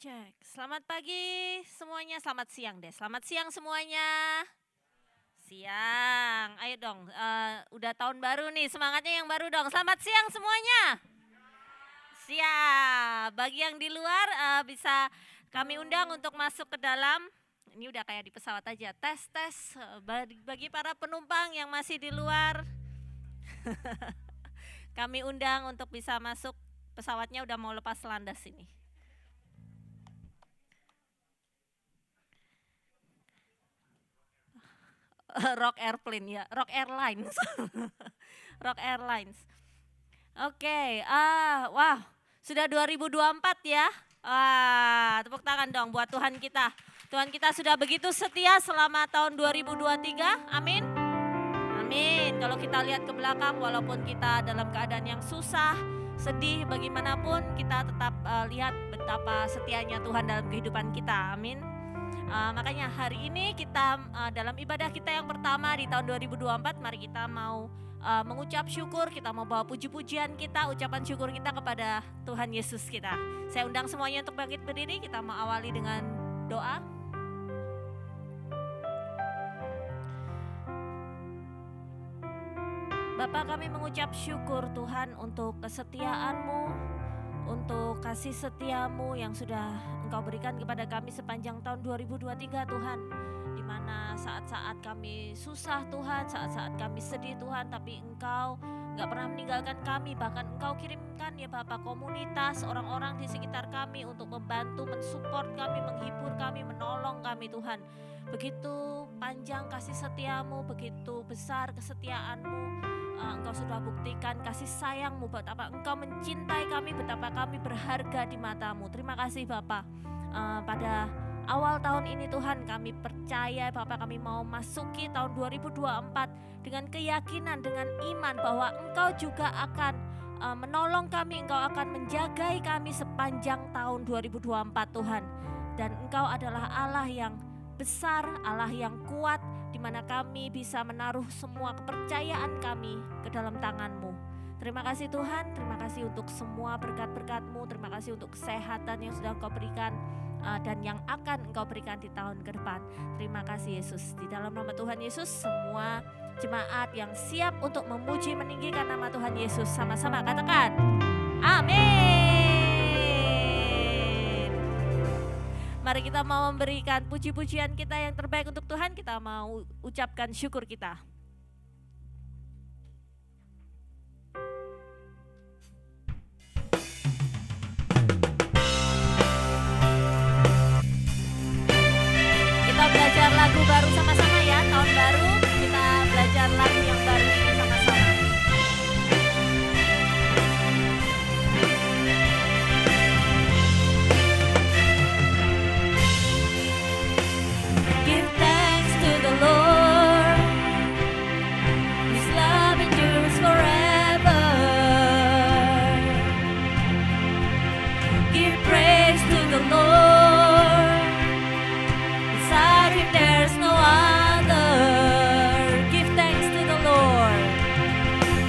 Cek. Selamat pagi semuanya, selamat siang deh. Selamat siang semuanya. Siang, ayo dong. Udah tahun baru nih, semangatnya yang baru dong. Selamat siang semuanya. Siap. Bagi yang di luar bisa kami undang untuk masuk ke dalam. Ini udah kayak di pesawat aja. Tes. Bagi para penumpang yang masih di luar, kami undang untuk bisa masuk. Pesawatnya udah mau lepas landas ini. Rock Airplane ya, Rock Airlines. Rock Airlines. Oke, wah, sudah 2024 ya. Tepuk tangan dong buat Tuhan kita. Tuhan kita sudah begitu setia selama tahun 2023. Amin. Amin. Kalau kita lihat ke belakang, walaupun kita dalam keadaan yang susah, sedih, bagaimanapun kita tetap lihat betapa setianya Tuhan dalam kehidupan kita. Amin. Makanya hari ini kita dalam ibadah kita yang pertama di tahun 2024, mari kita mau mengucap syukur, kita mau bawa puji-pujian kita, ucapan syukur kita kepada Tuhan Yesus kita. Saya undang semuanya untuk bangkit berdiri, kita mau awali dengan doa. Bapa, kami mengucap syukur Tuhan untuk kesetiaan-Mu, untuk kasih setiamu yang sudah Engkau berikan kepada kami sepanjang tahun 2023 Tuhan. Di mana saat-saat kami susah Tuhan, saat-saat kami sedih Tuhan, tapi Engkau gak pernah meninggalkan kami. Bahkan Engkau kirimkan ya Bapak komunitas, orang-orang di sekitar kami untuk membantu, mensupport kami, menghibur kami, menolong kami Tuhan. Begitu panjang kasih setiamu, begitu besar kesetiaanmu. Engkau sudah buktikan kasih sayang-Mu, betapa Engkau mencintai kami, betapa kami berharga di mata-Mu. Terima kasih Bapa. Pada awal tahun ini Tuhan, kami percaya Bapa, kami mau masuki tahun 2024 dengan keyakinan, dengan iman bahwa Engkau juga akan menolong kami, Engkau akan menjagai kami sepanjang tahun 2024 Tuhan. Dan Engkau adalah Allah yang besar, Allah yang kuat, di mana kami bisa menaruh semua kepercayaan kami ke dalam tangan-Mu. Terima kasih Tuhan, terima kasih untuk semua berkat-berkat-Mu, terima kasih untuk kesehatan yang sudah Engkau berikan dan yang akan Engkau berikan di tahun ke depan. Terima kasih Yesus. Di dalam nama Tuhan Yesus, semua jemaat yang siap untuk memuji meninggikan nama Tuhan Yesus, sama-sama katakan amin. Mari kita mau memberikan puji-pujian kita yang terbaik untuk Tuhan. Kita mau ucapkan syukur kita. Kita belajar lagu baru sama-sama ya. Tahun baru kita belajar lagu yang baru ini sama-sama. Give thanks to the Lord, His love endures forever. Give praise to the Lord, beside Him there's no other. Give thanks to the Lord,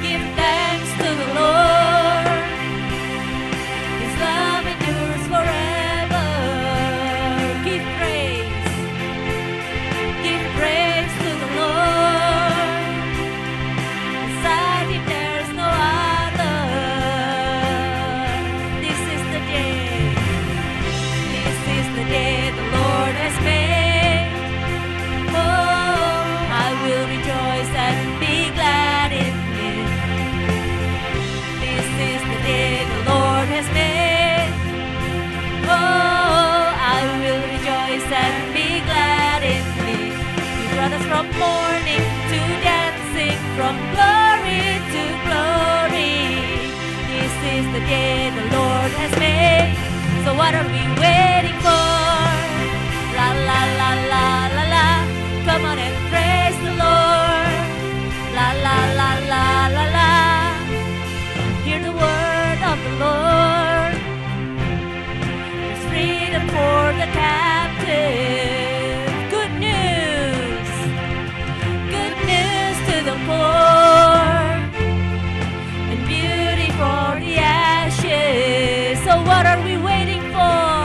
give thanks to the Lord, His love endures forever. Give praise to the Lord, beside Him there's no other. This is the day the Lord has made. Oh, I will rejoice and be glad in it. This is the day the Lord has made. Oh, I will rejoice and be glad in it. He brought us from mourning to dancing, from glory to glory. This is the day the Lord has made. So what are we waiting for? La la la la la la. Come on and praise the Lord. La la la la la la. Hear the word of the Lord. There's freedom for the captive. Good news to the poor, and beauty for the ashes. So what are we waiting for?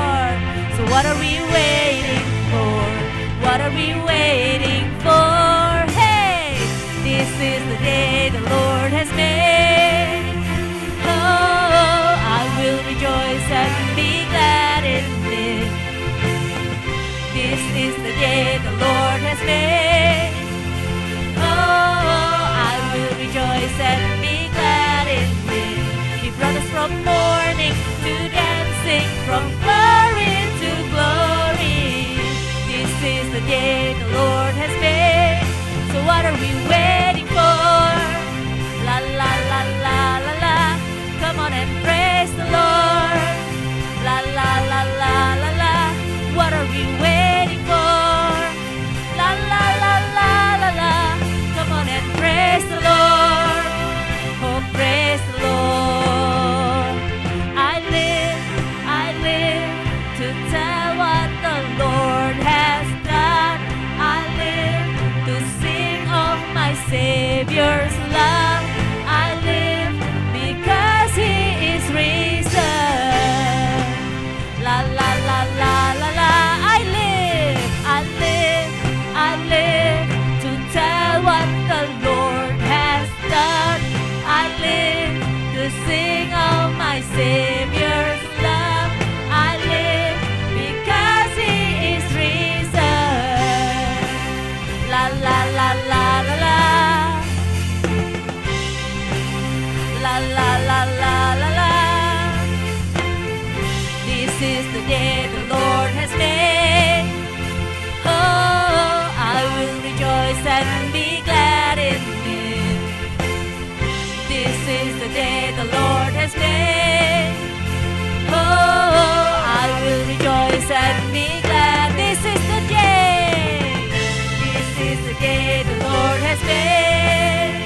La la la la la la. This is the day the Lord has made. Oh, I will rejoice and be glad in it. This is the day the Lord has made. Oh, I will rejoice and be glad. This is the day. This is the day the Lord has made.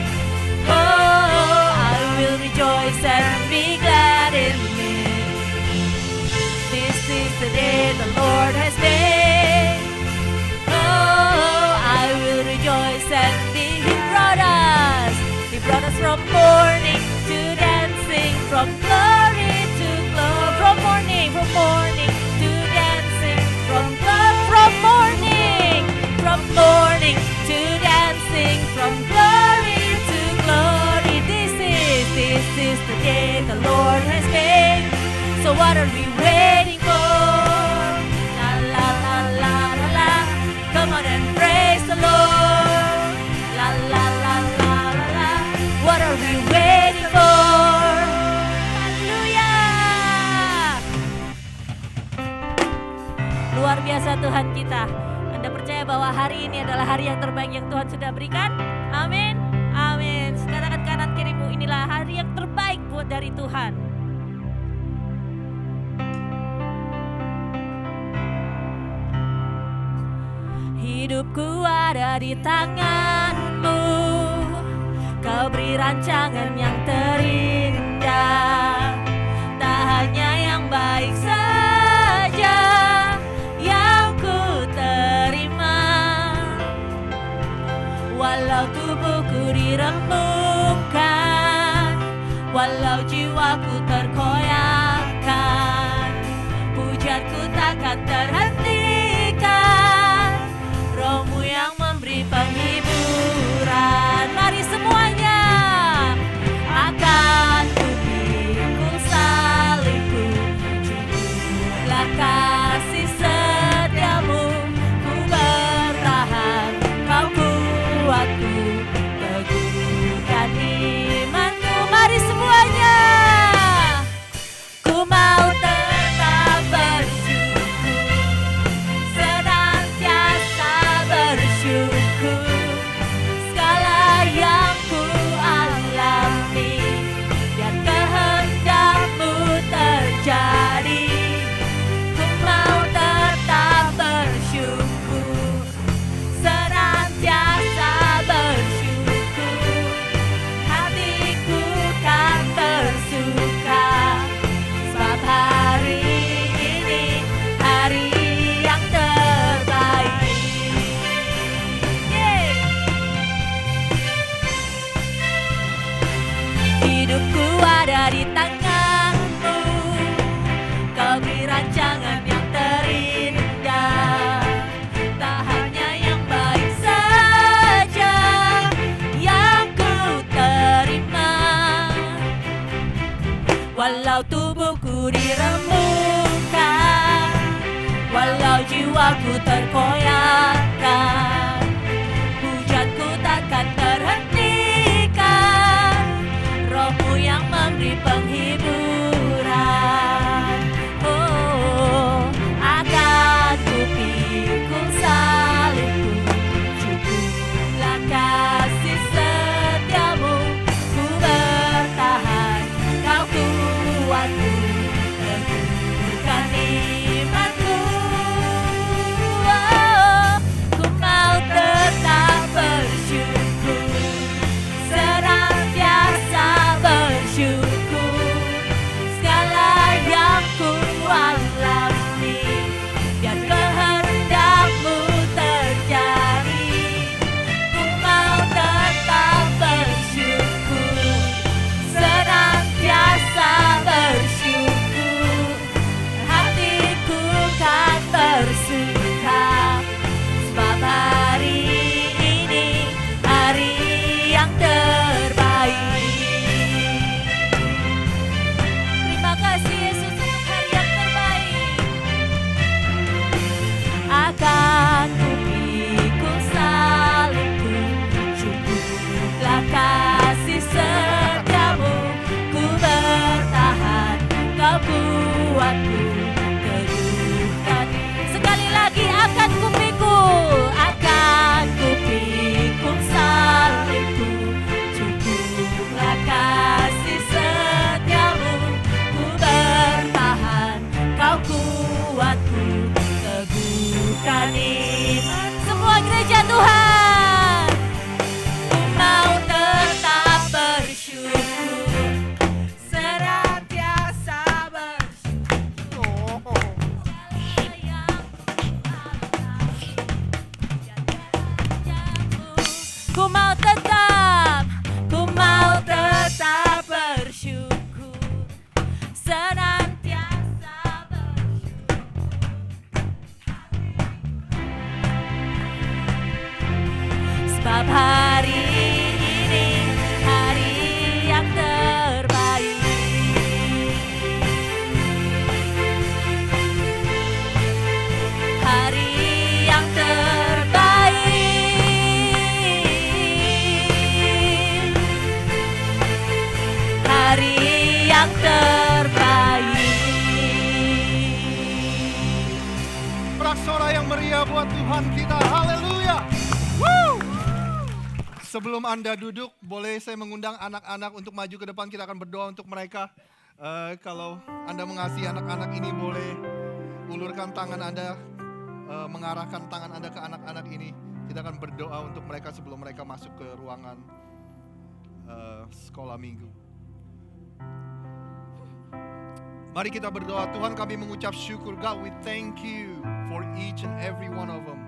Oh, I will rejoice and be glad in it. This is the day the Lord has made. Oh, I will rejoice and be. He brought us from mourning to dancing, from glory to glory, from morning to dancing, from morning to dancing, from glory to glory. This is the day the Lord has made. So what are we waiting for? La la la la la la. Come on and praise the Lord. La la la la la la. What are we waiting for? Haleluya. Luar biasa Tuhan kita. Anda percaya bahwa hari ini adalah hari yang terbaik yang Tuhan sudah berikan? Amin. Amin. Katakan kanan kirimu, inilah hari yang terbaik buat dari Tuhan. Hidupku ada di tangan-Mu. Kau beri rancangan yang terindah. Tak hanya yang baik saja yang ku terima. Walau tubuhku diremukkan, walau jiwaku terkoyakkan, pujianku takkan terhentikan. Roh-Mu yang memberi penghiburan. Mari semuanya. Akan ku pikul salibku, cukuplah kasih setiamu. Ku bertahan, Kau kuatku, teguhkan imanku. Mari semuanya. Ku mau tetap bersyukur, senantiasa bersyukur. Segala yang ku alami, biar kehendak-Mu terjadi. Ku mau tetap bersyukur, senantiasa bersyukur. Hatiku kan tersuka, sebab hari ini hari yang terbaik. Yeay. Hidupku ada di tangan-Mu. Kau beri rancangan yang terindah. Tak hanya yang baik saja yang ku terima. Walau tubuhku diremukkan, walau jiwaku terkoyakkan, pujianku takkan terhentikan. Roh-Mu yang memberi penghiburan. Oh, akan ku pikul salibku, cukuplah kasih setiamu. Ku bertahan, Kau kuatku, teguhkan imanku. Oh, ku mau tetap bersyukur, senantiasa bersyukur. hari yang terbaik. Sorak yang meriah buat Tuhan kita. Haleluya. Woo! Sebelum Anda duduk, boleh saya mengundang anak-anak untuk maju ke depan. Kita akan berdoa untuk mereka. Kalau Anda mengasihi anak-anak ini, boleh ulurkan tangan Anda, mengarahkan tangan Anda ke anak-anak ini. Kita akan berdoa untuk mereka sebelum mereka masuk ke ruangan sekolah minggu. Mari kita berdoa. Tuhan, kami mengucap syukur. God, we thank you for each and every one of them.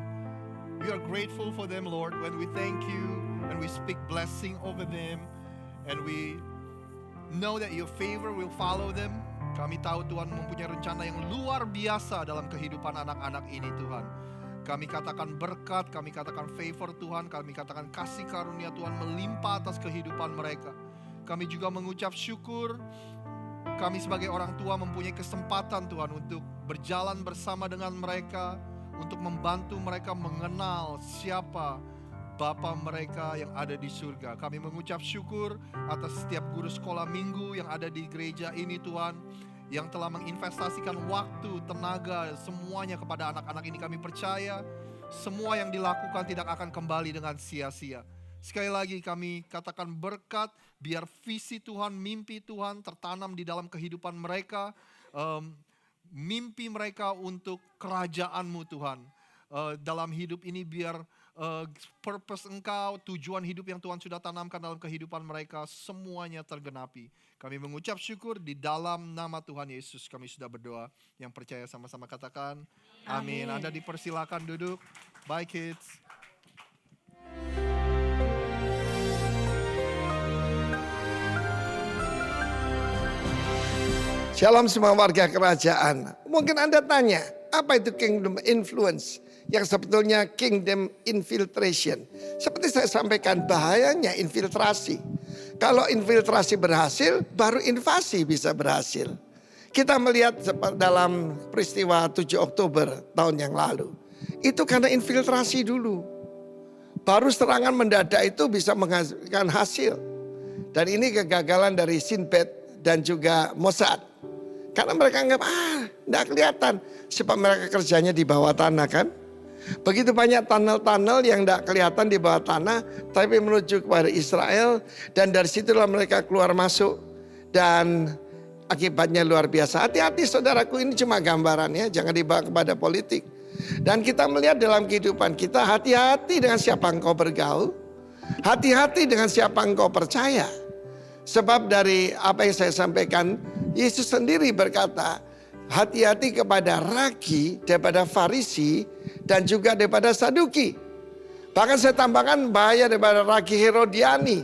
We are grateful for them, Lord, when we thank you and we speak blessing over them and we know that your favor will follow them. Kami tahu Tuhan mempunyai rencana yang luar biasa dalam kehidupan anak-anak ini, Tuhan. Kami katakan berkat, kami katakan favor Tuhan, kami katakan kasih karunia Tuhan melimpah atas kehidupan mereka. Kami juga mengucap syukur. Kami sebagai orang tua mempunyai kesempatan Tuhan untuk berjalan bersama dengan mereka, untuk membantu mereka mengenal siapa Bapa mereka yang ada di surga. Kami mengucap syukur atas setiap guru sekolah minggu yang ada di gereja ini Tuhan, yang telah menginvestasikan waktu, tenaga, semuanya kepada anak-anak ini. Kami percaya semua yang dilakukan tidak akan kembali dengan sia-sia. Sekali lagi kami katakan berkat, biar visi Tuhan, mimpi Tuhan tertanam di dalam kehidupan mereka. Mimpi mereka untuk kerajaan-Mu Tuhan. Dalam hidup ini biar purpose Engkau, tujuan hidup yang Tuhan sudah tanamkan dalam kehidupan mereka, semuanya tergenapi. Kami mengucap syukur di dalam nama Tuhan Yesus kami sudah berdoa. Yang percaya sama-sama katakan amin. Anda dipersilakan duduk. Bye kids. Shalom semua warga kerajaan. Mungkin Anda tanya, apa itu kingdom influence? Yang sebetulnya kingdom infiltration. Seperti saya sampaikan, bahayanya infiltrasi. Kalau infiltrasi berhasil, baru invasi bisa berhasil. Kita melihat dalam peristiwa 7 Oktober tahun yang lalu. Itu karena infiltrasi dulu. Baru serangan mendadak itu bisa menghasilkan hasil. Dan ini kegagalan dari Shin Bet dan juga Mossad. Karena mereka anggap, enggak kelihatan. Sebab mereka kerjanya di bawah tanah kan. Begitu banyak tunnel-tunnel yang enggak kelihatan di bawah tanah. Tapi menuju kepada Israel. Dan dari situlah mereka keluar masuk. Dan akibatnya luar biasa. Hati-hati saudaraku, ini cuma gambaran ya. Jangan dibawa kepada politik. Dan kita melihat dalam kehidupan kita, hati-hati dengan siapa engkau bergaul. Hati-hati dengan siapa engkau percaya. Sebab dari apa yang saya sampaikan, Yesus sendiri berkata, hati-hati kepada ragi daripada Farisi dan juga daripada Saduki. Bahkan saya tambahkan bahaya daripada ragi Herodiani,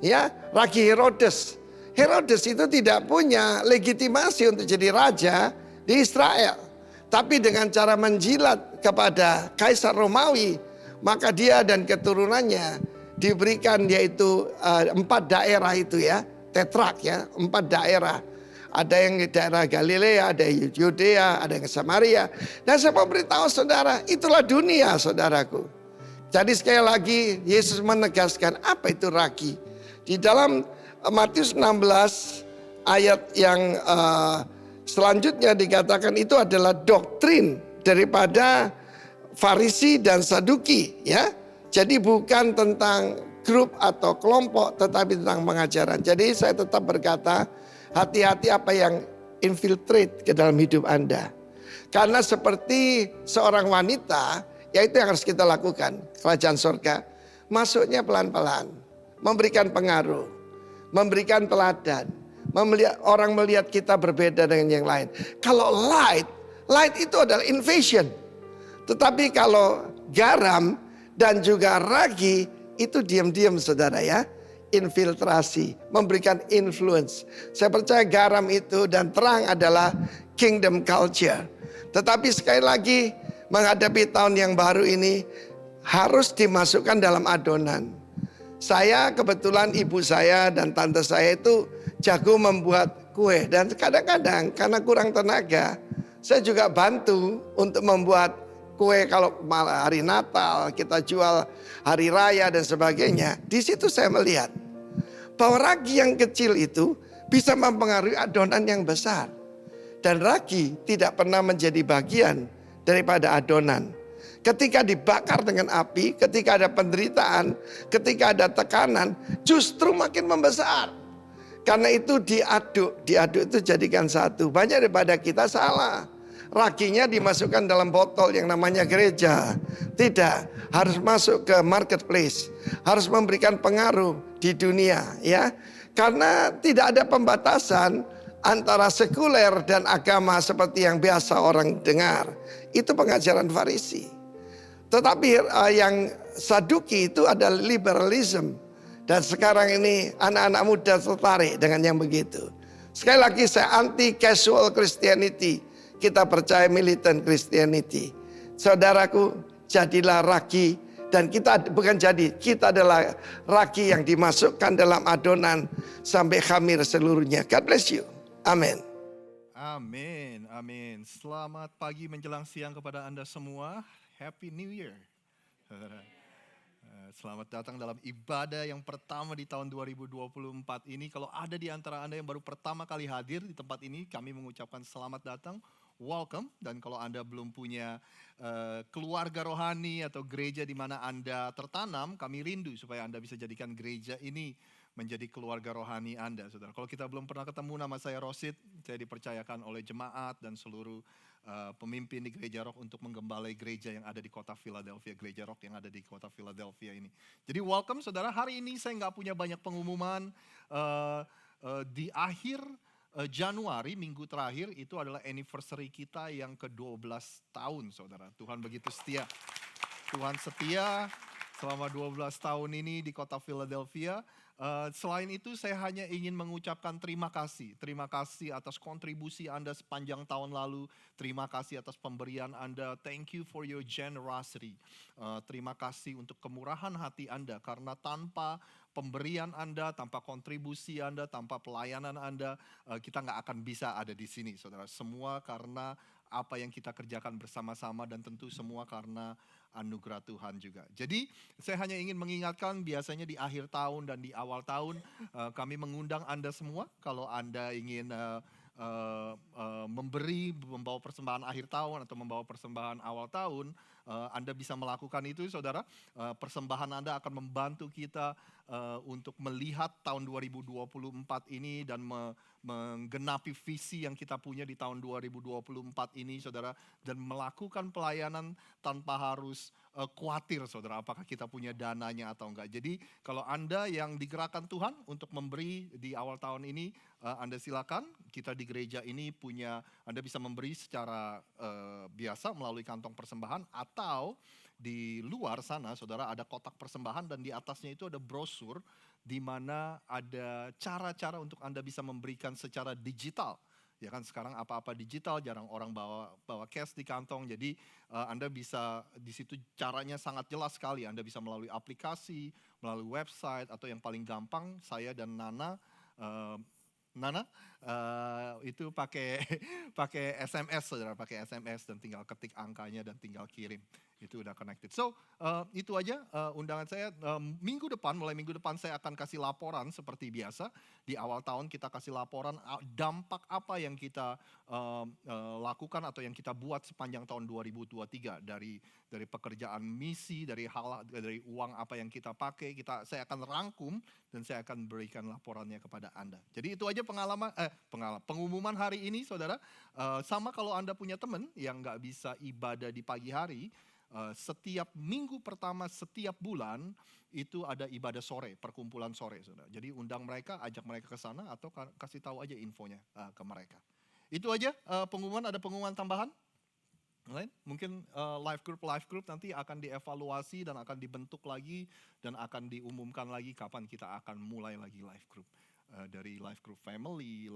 ya, ragi Herodes. Herodes itu tidak punya legitimasi untuk jadi raja di Israel. Tapi dengan cara menjilat kepada Kaisar Romawi, maka dia dan keturunannya diberikan yaitu 4 daerah itu ya, tetrak ya, 4 daerah. Ada yang di daerah Galilea, ada yang Yudea, ada yang Samaria. Dan saya mau beritahu saudara, itulah dunia saudaraku. Jadi sekali lagi Yesus menegaskan apa itu ragi. Di dalam Matius 16 ayat yang selanjutnya dikatakan itu adalah doktrin daripada Farisi dan Saduki ya. Jadi bukan tentang grup atau kelompok tetapi tentang pengajaran. Jadi saya tetap berkata, hati-hati apa yang infiltrate ke dalam hidup Anda. Karena seperti seorang wanita, ya itu yang harus kita lakukan. Kerajaan surga, masuknya pelan-pelan. Memberikan pengaruh, memberikan teladan. Orang melihat kita berbeda dengan yang lain. Kalau light itu adalah invasion. Tetapi kalau garam dan juga ragi, itu diam-diam saudara ya. Infiltrasi, memberikan influence. Saya percaya garam itu dan terang adalah kingdom culture. Tetapi sekali lagi menghadapi tahun yang baru ini harus dimasukkan dalam adonan. Saya kebetulan ibu saya dan tante saya itu jago membuat kue. Dan kadang-kadang karena kurang tenaga, saya juga bantu untuk membuat kue kalau hari Natal, kita jual hari raya dan sebagainya. Di situ saya melihat bahwa ragi yang kecil itu bisa mempengaruhi adonan yang besar. Dan ragi tidak pernah menjadi bagian daripada adonan. Ketika dibakar dengan api, ketika ada penderitaan, ketika ada tekanan, justru makin membesar. Karena itu diaduk itu jadikan satu. Banyak daripada kita salah. Raginya dimasukkan dalam botol yang namanya gereja. Tidak, harus masuk ke marketplace. Harus memberikan pengaruh di dunia, ya. Karena tidak ada pembatasan antara sekuler dan agama seperti yang biasa orang dengar. Itu pengajaran Farisi. Tetapi yang Saduki itu adalah liberalism. Dan sekarang ini anak-anak muda tertarik dengan yang begitu. Sekali lagi saya anti casual Christianity. Kita percaya militant Christianity. Saudaraku, jadilah ragi. Dan kita bukan jadi, kita adalah ragi yang dimasukkan dalam adonan sampai khamir seluruhnya. God bless you. Amin. Amin, amin. Selamat pagi menjelang siang kepada Anda semua. Happy New Year. Selamat datang dalam ibadah yang pertama di tahun 2024 ini. Kalau ada di antara Anda yang baru pertama kali hadir di tempat ini, kami mengucapkan selamat datang, welcome. Dan kalau Anda belum punya keluarga rohani atau gereja di mana Anda tertanam, kami rindu supaya Anda bisa jadikan gereja ini menjadi keluarga rohani Anda, saudara. Kalau kita belum pernah ketemu, nama saya Rosid. Saya dipercayakan oleh jemaat dan seluruh pemimpin di Gereja Rock untuk menggembalai gereja yang ada di kota Philadelphia, Gereja Rock yang ada di kota Philadelphia ini. Jadi welcome saudara, hari ini saya nggak punya banyak pengumuman. Di akhir Januari, minggu terakhir itu adalah anniversary kita yang ke-12 tahun saudara. Tuhan begitu setia. Tuhan setia selama 12 tahun ini di kota Philadelphia. Selain itu saya hanya ingin mengucapkan terima kasih. Terima kasih atas kontribusi Anda sepanjang tahun lalu. Terima kasih atas pemberian Anda. Thank you for your generosity. Terima kasih untuk kemurahan hati Anda. Karena tanpa pemberian Anda, tanpa kontribusi Anda, tanpa pelayanan Anda, kita nggak akan bisa ada di sini saudara. Semua karena apa yang kita kerjakan bersama-sama dan tentu semua karena anugerah Tuhan juga. Jadi saya hanya ingin mengingatkan, biasanya di akhir tahun dan di awal tahun kami mengundang Anda semua. Kalau Anda ingin membawa persembahan akhir tahun atau membawa persembahan awal tahun, Anda bisa melakukan itu saudara. Persembahan Anda akan membantu kita untuk melihat tahun 2024 ini dan menggenapi visi yang kita punya di tahun 2024 ini saudara. Dan melakukan pelayanan tanpa harus khawatir saudara apakah kita punya dananya atau enggak. Jadi kalau Anda yang digerakkan Tuhan untuk memberi di awal tahun ini, Anda silakan. Kita di gereja ini punya, Anda bisa memberi secara biasa melalui kantong persembahan, atau di luar sana saudara ada kotak persembahan dan di atasnya itu ada brosur di mana ada cara-cara untuk Anda bisa memberikan secara digital. Ya kan sekarang apa-apa digital, jarang orang bawa cash di kantong. Jadi Anda bisa di situ, caranya sangat jelas sekali. Anda bisa melalui aplikasi, melalui website, atau yang paling gampang saya dan Nana itu pakai SMS saudara, pakai SMS dan tinggal ketik angkanya dan tinggal kirim. Itu udah connected. So itu aja undangan saya. Mulai minggu depan saya akan kasih laporan seperti biasa. Di awal tahun kita kasih laporan dampak apa yang kita lakukan atau yang kita buat sepanjang tahun 2023. Dari pekerjaan misi, dari uang apa yang kita pakai. Saya akan rangkum dan saya akan berikan laporannya kepada Anda. Jadi itu aja pengumuman hari ini saudara. Sama kalau Anda punya teman yang nggak bisa ibadah di pagi hari, setiap minggu pertama setiap bulan itu ada ibadah sore, perkumpulan sore saudara. Jadi undang mereka, ajak mereka ke sana atau kasih tahu aja infonya ke mereka. Itu aja pengumuman. Ada pengumuman tambahan? Lain? Mungkin live group nanti akan dievaluasi dan akan dibentuk lagi dan akan diumumkan lagi kapan kita akan mulai lagi live group. Dari live group family,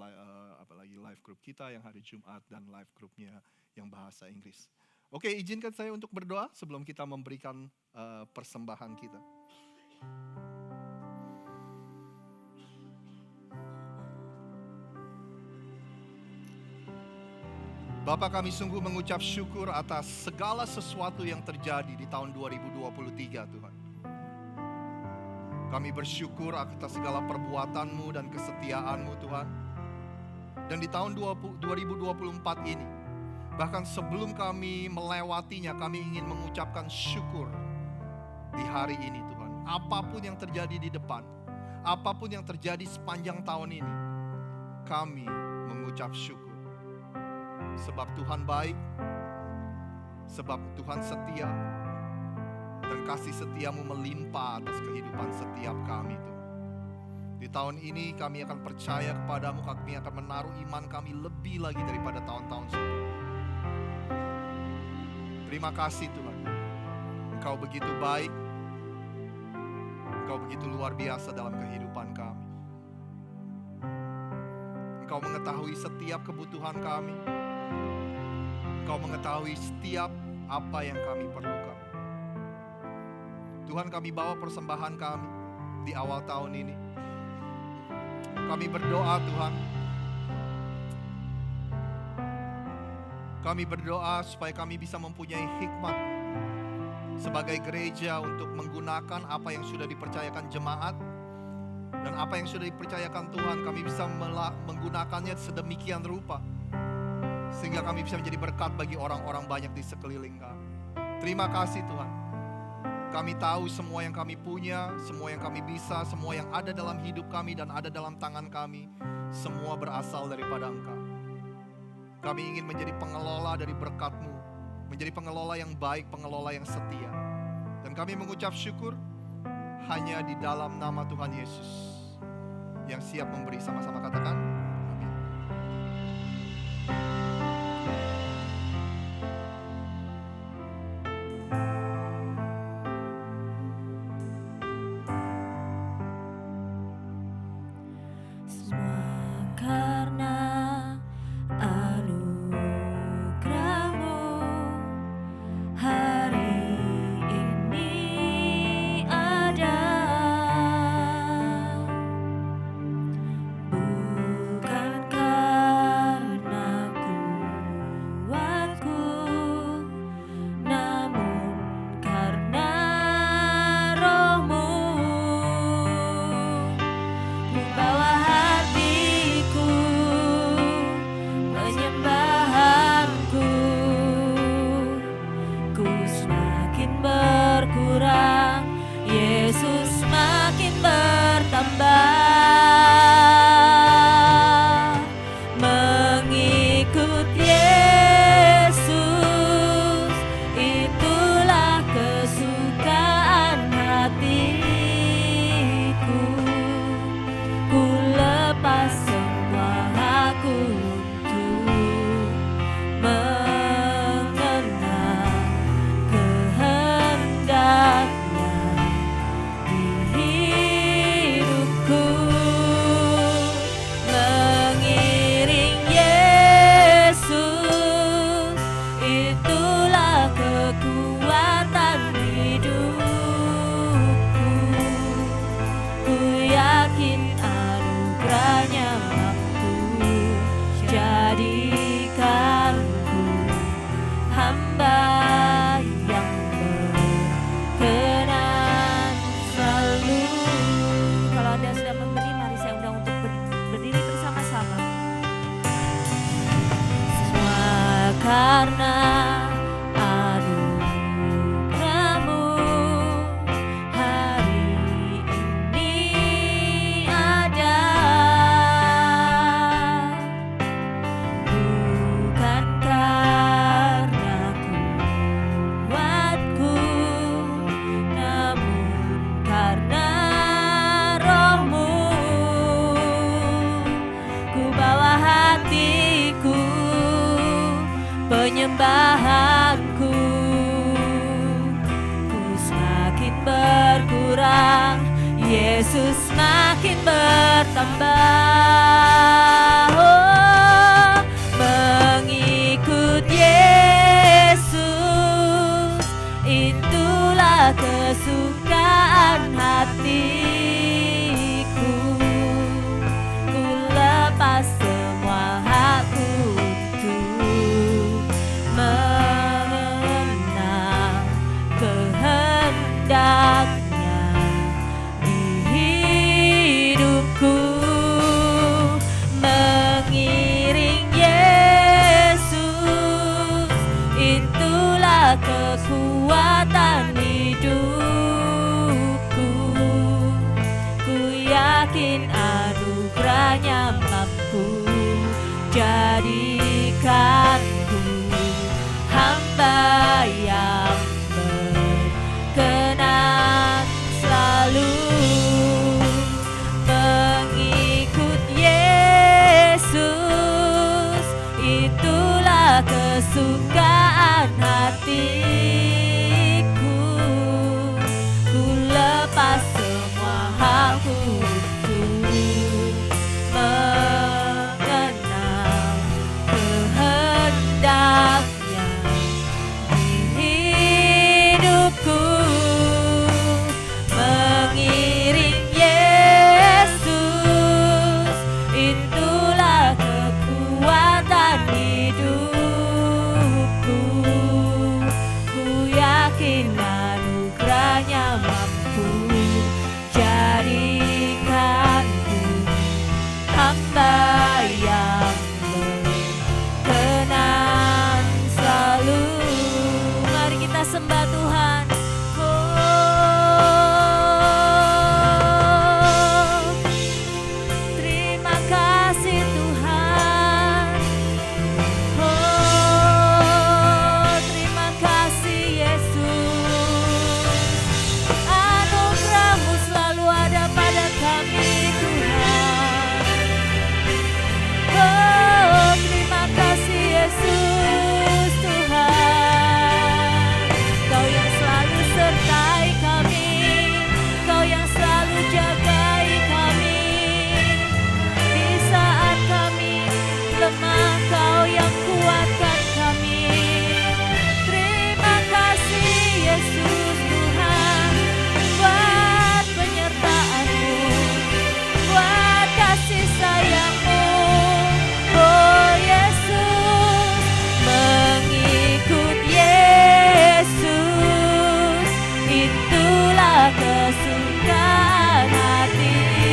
apalagi live group kita yang hari Jumat dan live groupnya yang bahasa Inggris. Oke, izinkan saya untuk berdoa sebelum kita memberikan persembahan kita. Bapa, kami sungguh mengucap syukur atas segala sesuatu yang terjadi di tahun 2023 Tuhan. Kami bersyukur atas segala perbuatan-Mu dan kesetiaan-Mu Tuhan. Dan di tahun 2024 ini, bahkan sebelum kami melewatinya, kami ingin mengucapkan syukur di hari ini Tuhan. Apapun yang terjadi di depan, apapun yang terjadi sepanjang tahun ini, kami mengucap syukur. Sebab Tuhan baik, sebab Tuhan setia, dan kasih setiamu melimpah atas kehidupan setiap kami Tuhan. Di tahun ini kami akan percaya kepadamu, kami akan menaruh iman kami lebih lagi daripada tahun-tahun sebelumnya. Terima kasih Tuhan, Engkau begitu baik, Engkau begitu luar biasa dalam kehidupan kami. Engkau mengetahui setiap kebutuhan kami, Engkau mengetahui setiap apa yang kami perlukan. Tuhan, kami bawa persembahan kami di awal tahun ini. Kami berdoa Tuhan, kami berdoa supaya kami bisa mempunyai hikmat sebagai gereja untuk menggunakan apa yang sudah dipercayakan jemaat dan apa yang sudah dipercayakan Tuhan. Kami bisa menggunakannya sedemikian rupa sehingga kami bisa menjadi berkat bagi orang-orang banyak di sekeliling kami. Terima kasih Tuhan. Kami tahu semua yang kami punya, semua yang kami bisa, semua yang ada dalam hidup kami dan ada dalam tangan kami, semua berasal daripada Engkau. Kami ingin menjadi pengelola dari berkat-Mu, menjadi pengelola yang baik, pengelola yang setia. Dan kami mengucap syukur hanya di dalam nama Tuhan Yesus yang siap memberi. Sama-sama katakan, amin. Penyembahanku, ku semakin berkurang, Yesus semakin bertambah. Oh, mengikut Yesus, itulah kesukaan hatiku. Ku lepas semua hakku mengenal kehendaknya di jadikanku hamba yang berkenan selalu mengikut Yesus. Itulah kesukaan hatiku, ku lepas semua hakku untuk mengenal kehendaknya di hidupku, mengiring Yesus. Itulah kekuatan hidupku, ku yakin anugerahnya mampu jadikanku hamba yang berkenan selalu. Mari kita sembah Tuhan. Oh, terima kasih Tuhan. Oh, terima kasih Yesus. Anugerah-Mu selalu ada pada kami Tuhan. Oh, terima kasih Yesus Tuhan. Kau yang selalu sertai kami, Kau yang selalu jagai kami. Di saat kami lemah, Kau yang kuatkan kami. Terima kasih Yesus Tuhan, buat penyertaan-Mu, buat kasih sayang-Mu. Oh Yesus, mengikut Yesus, itulah kesukaan hatiku,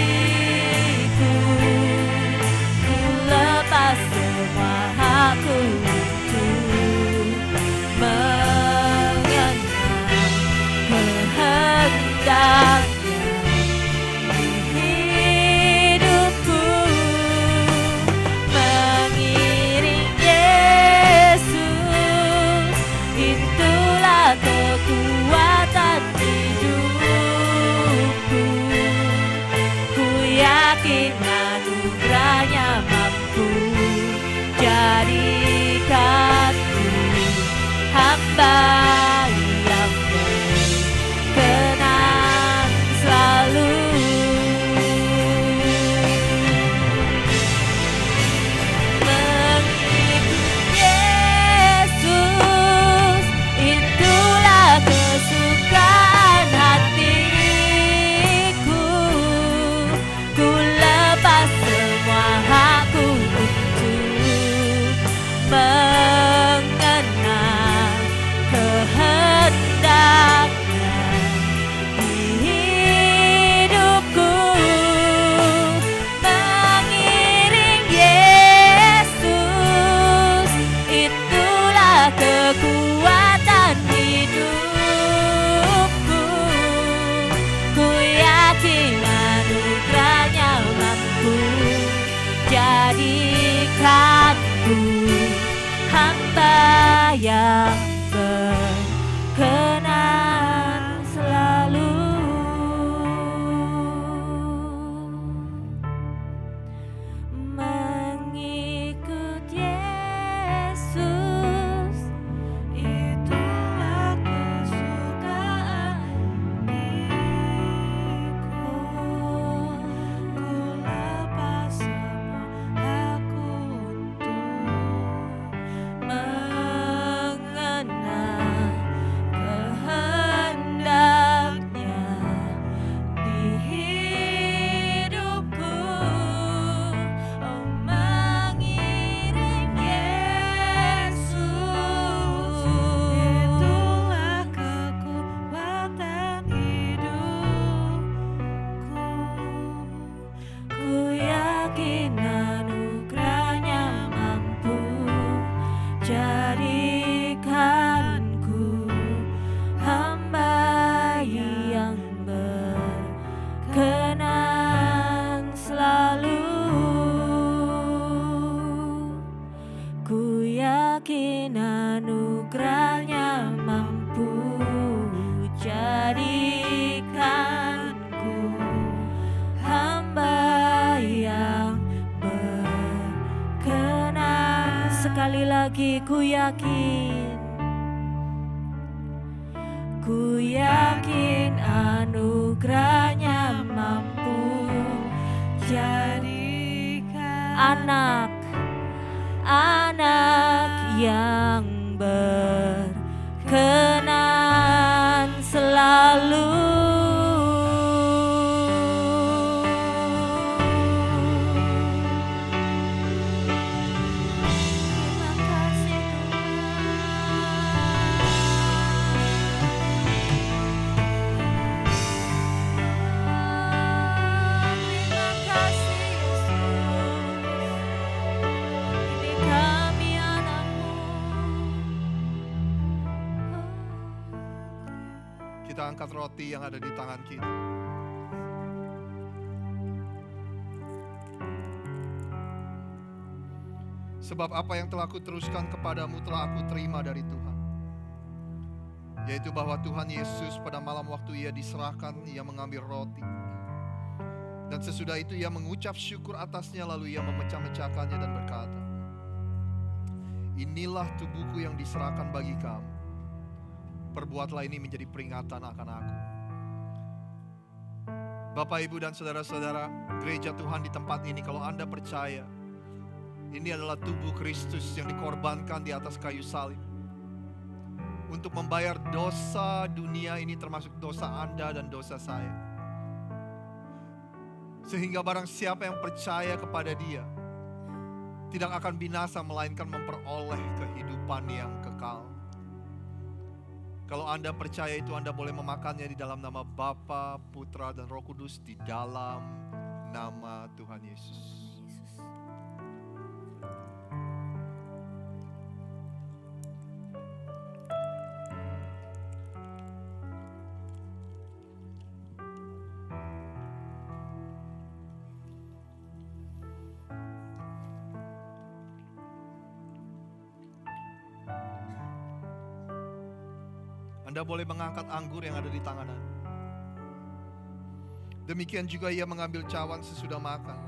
ku lepas semua hakku untuk mengenal kehendaknya di hidupku, mengiring Yesus. Itulah kekuatan hidupku, ku yakin anugerahnya mampu jadikanku hamba yang berkenan selalu. Mengikut Yesus, itulah kesukaan hatiku, ku lepas semua hakku untuk mengenal kehendaknya di hidupku, mengiring Yesus. Itulah kekuatan hidupku, ku yakin anugerahnya mampu jadikanku hamba yang berkenan selalu. Mengikut Yesus, itulah kesukaan hatiku, ku lepas semua hakku untuk mengenal yakin anugerahnya mampu jadikanku hamba yang berkenan. Sekali lagi ku yakin anugerahnya mampu jadikan anak yang berkenan selalu. Terima kasih Tuhan. Terima kasih Yesus. Ini kami anak-Mu. Kita angkat roti yang ada di tangan kita. Sebab apa yang telah kuteruskan kepadamu telah aku terima dari Tuhan. Yaitu bahwa Tuhan Yesus pada malam waktu ia diserahkan, ia mengambil roti. Dan sesudah itu ia mengucap syukur atasnya, lalu ia memecah-mecahkannya dan berkata, inilah tubuhku yang diserahkan bagi kamu. Perbuatlah ini menjadi peringatan akan aku. Bapak, Ibu, dan saudara-saudara, gereja Tuhan di tempat ini, kalau Anda percaya, ini adalah tubuh Kristus yang dikorbankan di atas kayu salib. Untuk membayar dosa dunia ini, termasuk dosa Anda dan dosa saya. Sehingga barang siapa yang percaya kepada Dia, tidak akan binasa, melainkan memperoleh kehidupan yang kekal. Kalau Anda percaya itu, Anda boleh memakannya di dalam nama Bapa, Putra, dan Roh Kudus, di dalam nama Tuhan Yesus. Anda boleh mengangkat anggur yang ada di tangan Anda. Demikian juga ia mengambil cawan sesudah makan.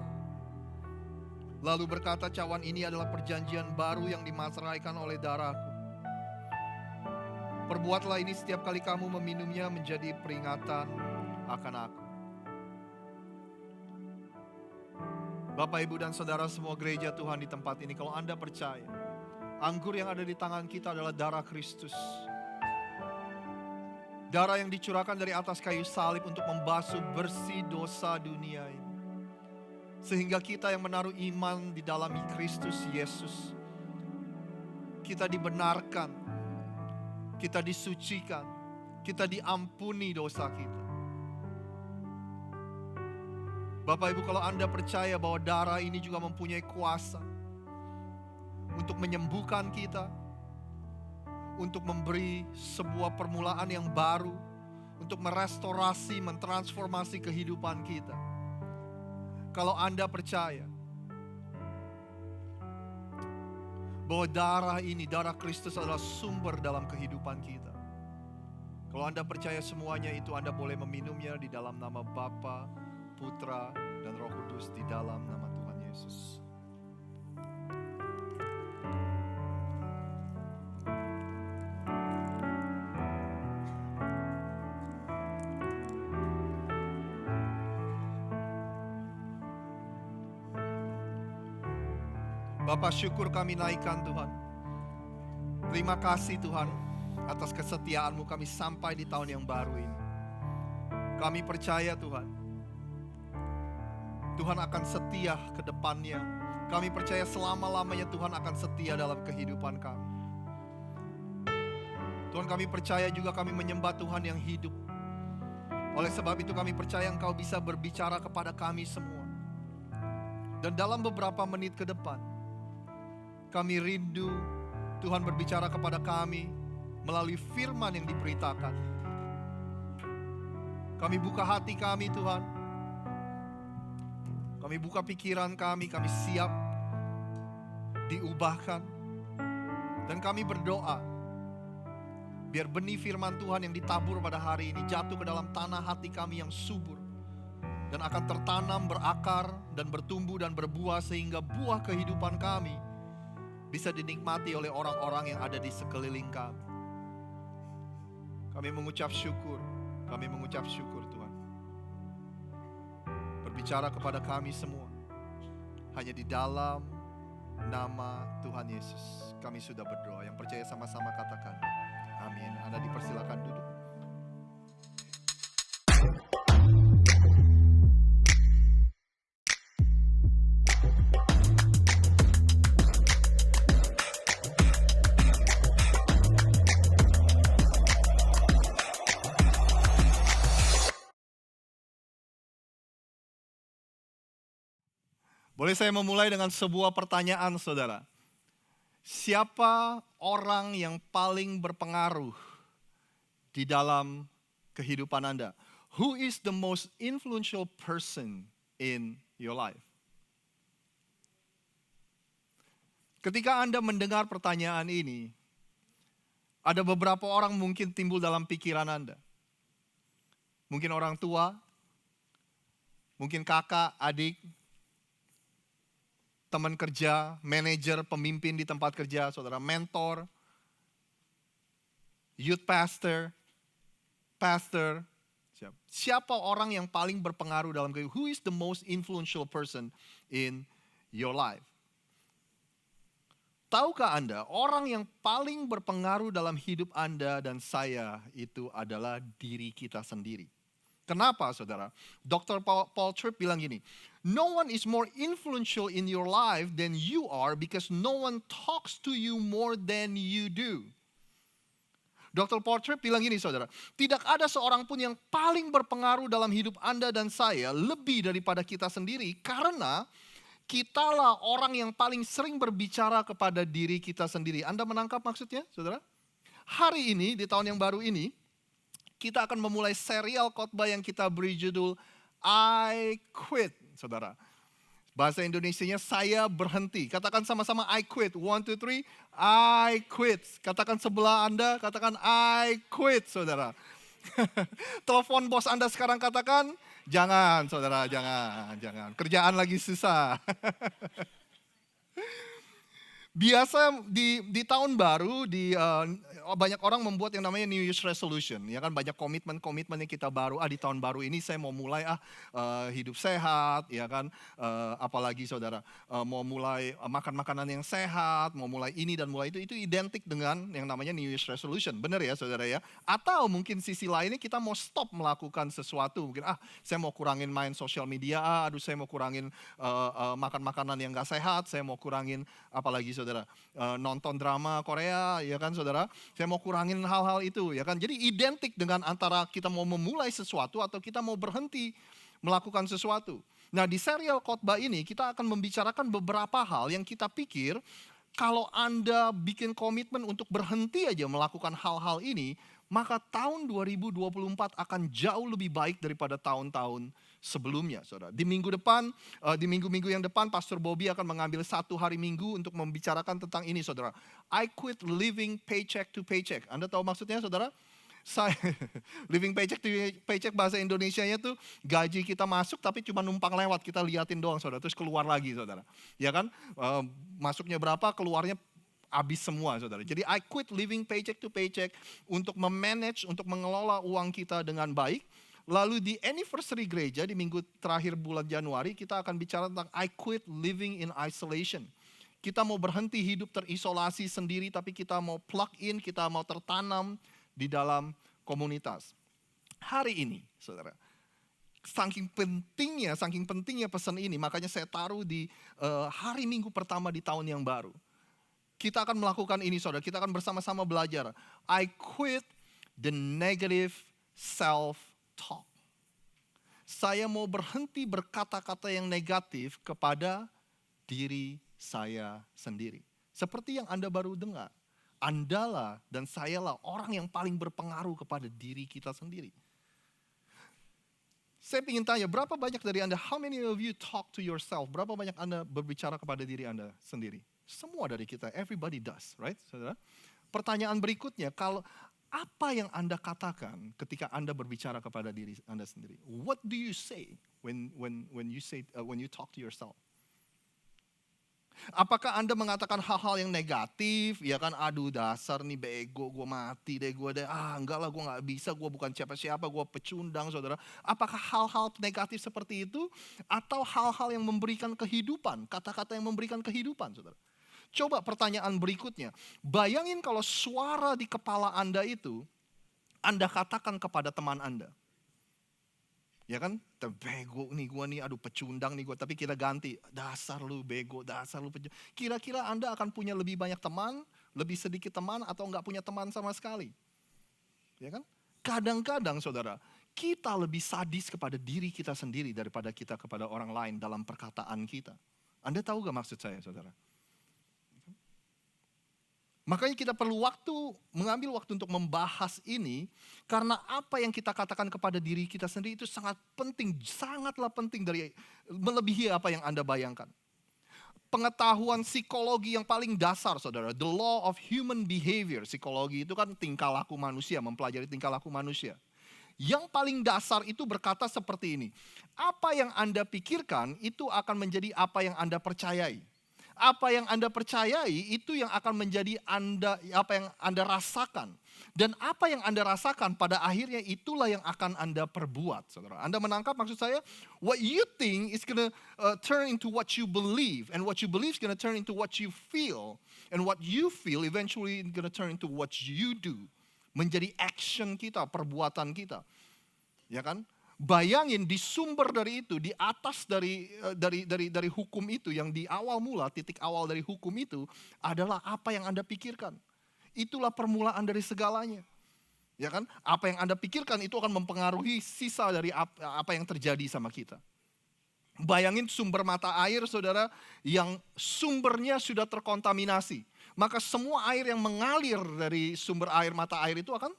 Lalu berkata, cawan ini adalah perjanjian baru yang dimateraikan oleh darahku. Perbuatlah ini setiap kali kamu meminumnya menjadi peringatan akan aku. Bapak, Ibu, dan saudara semua gereja Tuhan di tempat ini, kalau Anda percaya, anggur yang ada di tangan kita adalah darah Kristus. Darah yang dicurahkan dari atas kayu salib untuk membasuh bersih dosa dunia ini. Sehingga kita yang menaruh iman di dalam Kristus Yesus, kita dibenarkan, kita disucikan, kita diampuni dosa kita. Bapak, Ibu, kalau Anda percaya bahwa darah ini juga mempunyai kuasa untuk menyembuhkan kita, untuk memberi sebuah permulaan yang baru, untuk merestorasi, mentransformasi kehidupan kita. Kalau Anda percaya bahwa darah ini, darah Kristus adalah sumber dalam kehidupan kita. Kalau Anda percaya semuanya itu, Anda boleh meminumnya di dalam nama Bapa, Putra, dan Roh Kudus, di dalam nama Tuhan Yesus. Bapa, syukur kami naikkan Tuhan. Terima kasih Tuhan atas kesetiaan-Mu kami sampai di tahun yang baru ini. Kami percaya Tuhan, Tuhan akan setia ke depannya. Kami percaya selama-lamanya Tuhan akan setia dalam kehidupan kami. Tuhan, kami percaya juga kami menyembah Tuhan yang hidup. Oleh sebab itu kami percaya Engkau bisa berbicara kepada kami semua. Dan dalam beberapa menit ke depan, kami rindu Tuhan berbicara kepada kami melalui firman yang diberitakan. Kami buka hati kami Tuhan. Kami buka pikiran kami siap diubahkan. Dan kami berdoa, biar benih firman Tuhan yang ditabur pada hari ini jatuh ke dalam tanah hati kami yang subur. Dan akan tertanam, berakar, dan bertumbuh dan berbuah sehingga buah kehidupan kami bisa dinikmati oleh orang-orang yang ada di sekeliling kami. Kami mengucap syukur Tuhan. Berbicara kepada kami semua. Hanya di dalam nama Tuhan Yesus kami sudah berdoa. Yang percaya sama-sama katakan amin. Anda dipersilakan duduk. Boleh saya memulai dengan sebuah pertanyaan, saudara? Siapa orang yang paling berpengaruh di dalam kehidupan Anda? Who is the most influential person in your life? Ketika Anda mendengar pertanyaan ini, ada beberapa orang mungkin timbul dalam pikiran Anda. Mungkin orang tua, mungkin kakak, adik, teman kerja, manajer, pemimpin di tempat kerja, saudara, mentor, youth pastor. Siapa orang yang paling berpengaruh dalam kehidupan? Who is the most influential person in your life? Tahukah Anda, orang yang paling berpengaruh dalam hidup Anda dan saya itu adalah diri kita sendiri. Kenapa, saudara? Dr. Paul Tripp bilang gini, no one is more influential in your life than you are because no one talks to you more than you do. Dr. Paul Tripp bilang gini, saudara, tidak ada seorang pun yang paling berpengaruh dalam hidup Anda dan saya lebih daripada kita sendiri karena kitalah orang yang paling sering berbicara kepada diri kita sendiri. Anda menangkap maksudnya, saudara? Hari ini, di tahun yang baru ini, kita akan memulai serial khotbah yang kita beri judul I Quit, saudara. Bahasa Indonesianya saya berhenti. Katakan sama-sama I quit. 1, 2, 3, I quit. Katakan sebelah Anda, katakan I quit, saudara. Telepon bos Anda sekarang katakan, jangan saudara, jangan. Kerjaan lagi susah. Biasa di tahun baru banyak orang membuat yang namanya New Year's Resolution, ya kan, banyak komitmen yang kita baru di tahun baru ini saya mau mulai hidup sehat, ya kan, apalagi saudara mau mulai makan makanan yang sehat, mau mulai ini dan mulai itu identik dengan yang namanya New Year's Resolution, benar ya saudara ya? Atau mungkin sisi lainnya kita mau stop melakukan sesuatu, mungkin saya mau kurangin main sosial media, saya mau kurangin makan makanan yang gak sehat, saya mau kurangin apalagi saudara nonton drama Korea, ya kan saudara. Saya mau kurangin hal-hal itu, ya kan. Jadi identik dengan antara kita mau memulai sesuatu atau kita mau berhenti melakukan sesuatu. Nah, di serial khotbah ini kita akan membicarakan beberapa hal yang kita pikir kalau Anda bikin komitmen untuk berhenti aja melakukan hal-hal ini, maka tahun 2024 akan jauh lebih baik daripada tahun-tahun sebelumnya, saudara. Di minggu-minggu yang depan, Pastor Bobby akan mengambil 1 hari minggu untuk membicarakan tentang ini, saudara. I quit living paycheck to paycheck. Anda tahu maksudnya, saudara? Living paycheck to paycheck bahasa Indonesianya tuh gaji kita masuk tapi cuma numpang lewat, kita liatin doang, saudara. Terus keluar lagi, saudara. Ya kan? Masuknya berapa, keluarnya habis semua, saudara. Jadi I quit living paycheck to paycheck untuk memanage, untuk mengelola uang kita dengan baik. Lalu di anniversary gereja di minggu terakhir bulan Januari kita akan bicara tentang I quit living in isolation. Kita mau berhenti hidup terisolasi sendiri tapi kita mau plug in, kita mau tertanam di dalam komunitas. Hari ini, saudara, saking pentingnya pesan ini, makanya saya taruh di hari Minggu pertama di tahun yang baru. Kita akan melakukan ini, saudara. Kita akan bersama-sama belajar. I quit the negative self-talk. Saya mau berhenti berkata-kata yang negatif kepada diri saya sendiri. Seperti yang Anda baru dengar. Andalah dan sayalah orang yang paling berpengaruh kepada diri kita sendiri. Saya ingin tanya, berapa banyak dari Anda, how many of you talk to yourself? Berapa banyak Anda berbicara kepada diri Anda sendiri? Semua dari kita, everybody does, right, saudara? Pertanyaan berikutnya, kalau apa yang Anda katakan ketika Anda berbicara kepada diri Anda sendiri? What do you say when you talk to yourself? Apakah Anda mengatakan hal-hal yang negatif, ya kan, aduh dasar nih bego, gue mati deh, gue deh, enggak lah gue gak bisa, gue bukan siapa-siapa, gue pecundang, saudara. Apakah hal-hal negatif seperti itu, atau hal-hal yang memberikan kehidupan, kata-kata yang memberikan kehidupan, saudara? Coba pertanyaan berikutnya, bayangin kalau suara di kepala Anda itu, Anda katakan kepada teman Anda. Ya kan, bego nih gue nih, aduh pecundang nih gue. Tapi kita ganti, dasar lu bego, dasar lu pecundang. Kira-kira Anda akan punya lebih banyak teman, lebih sedikit teman, atau enggak punya teman sama sekali? Ya kan? Kadang-kadang saudara, kita lebih sadis kepada diri kita sendiri daripada kita kepada orang lain dalam perkataan kita. Anda tahu gak maksud saya, saudara? Makanya kita perlu mengambil waktu untuk membahas ini, karena apa yang kita katakan kepada diri kita sendiri itu sangat penting, sangatlah penting, melebihi apa yang Anda bayangkan. Pengetahuan psikologi yang paling dasar, saudara, the law of human behavior. Psikologi itu kan tingkah laku manusia, mempelajari tingkah laku manusia. Yang paling dasar itu berkata seperti ini, apa yang Anda pikirkan itu akan menjadi apa yang Anda percayai. Apa yang Anda percayai itu yang akan menjadi apa yang Anda rasakan. Dan apa yang Anda rasakan pada akhirnya itulah yang akan Anda perbuat, saudara. Anda menangkap maksud saya? What you think is gonna turn into what you believe. And what you believe is gonna turn into what you feel. And what you feel eventually is gonna turn into what you do. Menjadi action kita, perbuatan kita. Ya kan? Bayangin di sumber dari itu, di atas dari hukum itu, yang di awal mula, titik awal dari hukum itu adalah apa yang Anda pikirkan. Itulah permulaan dari segalanya. Ya kan? Apa yang Anda pikirkan itu akan mempengaruhi sisa dari apa yang terjadi sama kita. Bayangin sumber mata air, saudara, yang sumbernya sudah terkontaminasi. Maka semua air yang mengalir dari sumber air mata air itu akan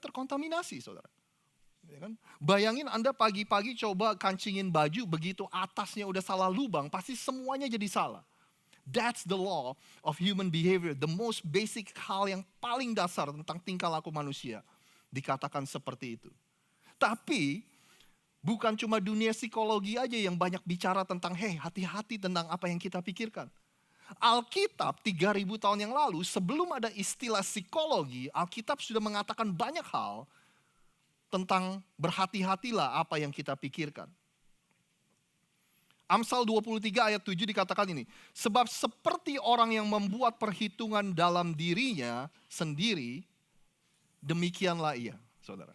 terkontaminasi, saudara. Ya kan? Bayangin Anda pagi-pagi coba kancingin baju, begitu atasnya udah salah lubang, pasti semuanya jadi salah. That's the law of human behavior. The most basic hal yang paling dasar tentang tingkah laku manusia. Dikatakan seperti itu. Tapi bukan cuma dunia psikologi aja yang banyak bicara tentang hati-hati tentang apa yang kita pikirkan. Alkitab 3000 tahun yang lalu, sebelum ada istilah psikologi, Alkitab sudah mengatakan banyak hal tentang berhati-hatilah apa yang kita pikirkan. Amsal 23 ayat 7 dikatakan ini. Sebab seperti orang yang membuat perhitungan dalam dirinya sendiri, demikianlah ia, saudara.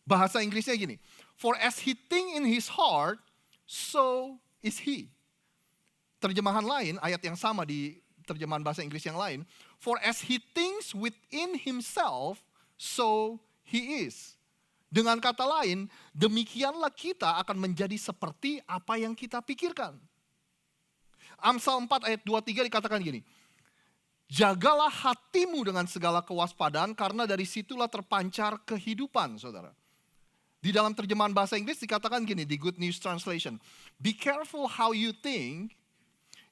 Bahasa Inggrisnya gini. For as he think in his heart, so is he. Terjemahan lain, ayat yang sama di terjemahan bahasa Inggris yang lain. For as he thinks within himself, so he is. Dengan kata lain, demikianlah kita akan menjadi seperti apa yang kita pikirkan. Amsal 4 ayat 23 dikatakan gini. Jagalah hatimu dengan segala kewaspadaan karena dari situlah terpancar kehidupan, saudara. Di dalam terjemahan bahasa Inggris dikatakan gini, di Good News Translation. Be careful how you think,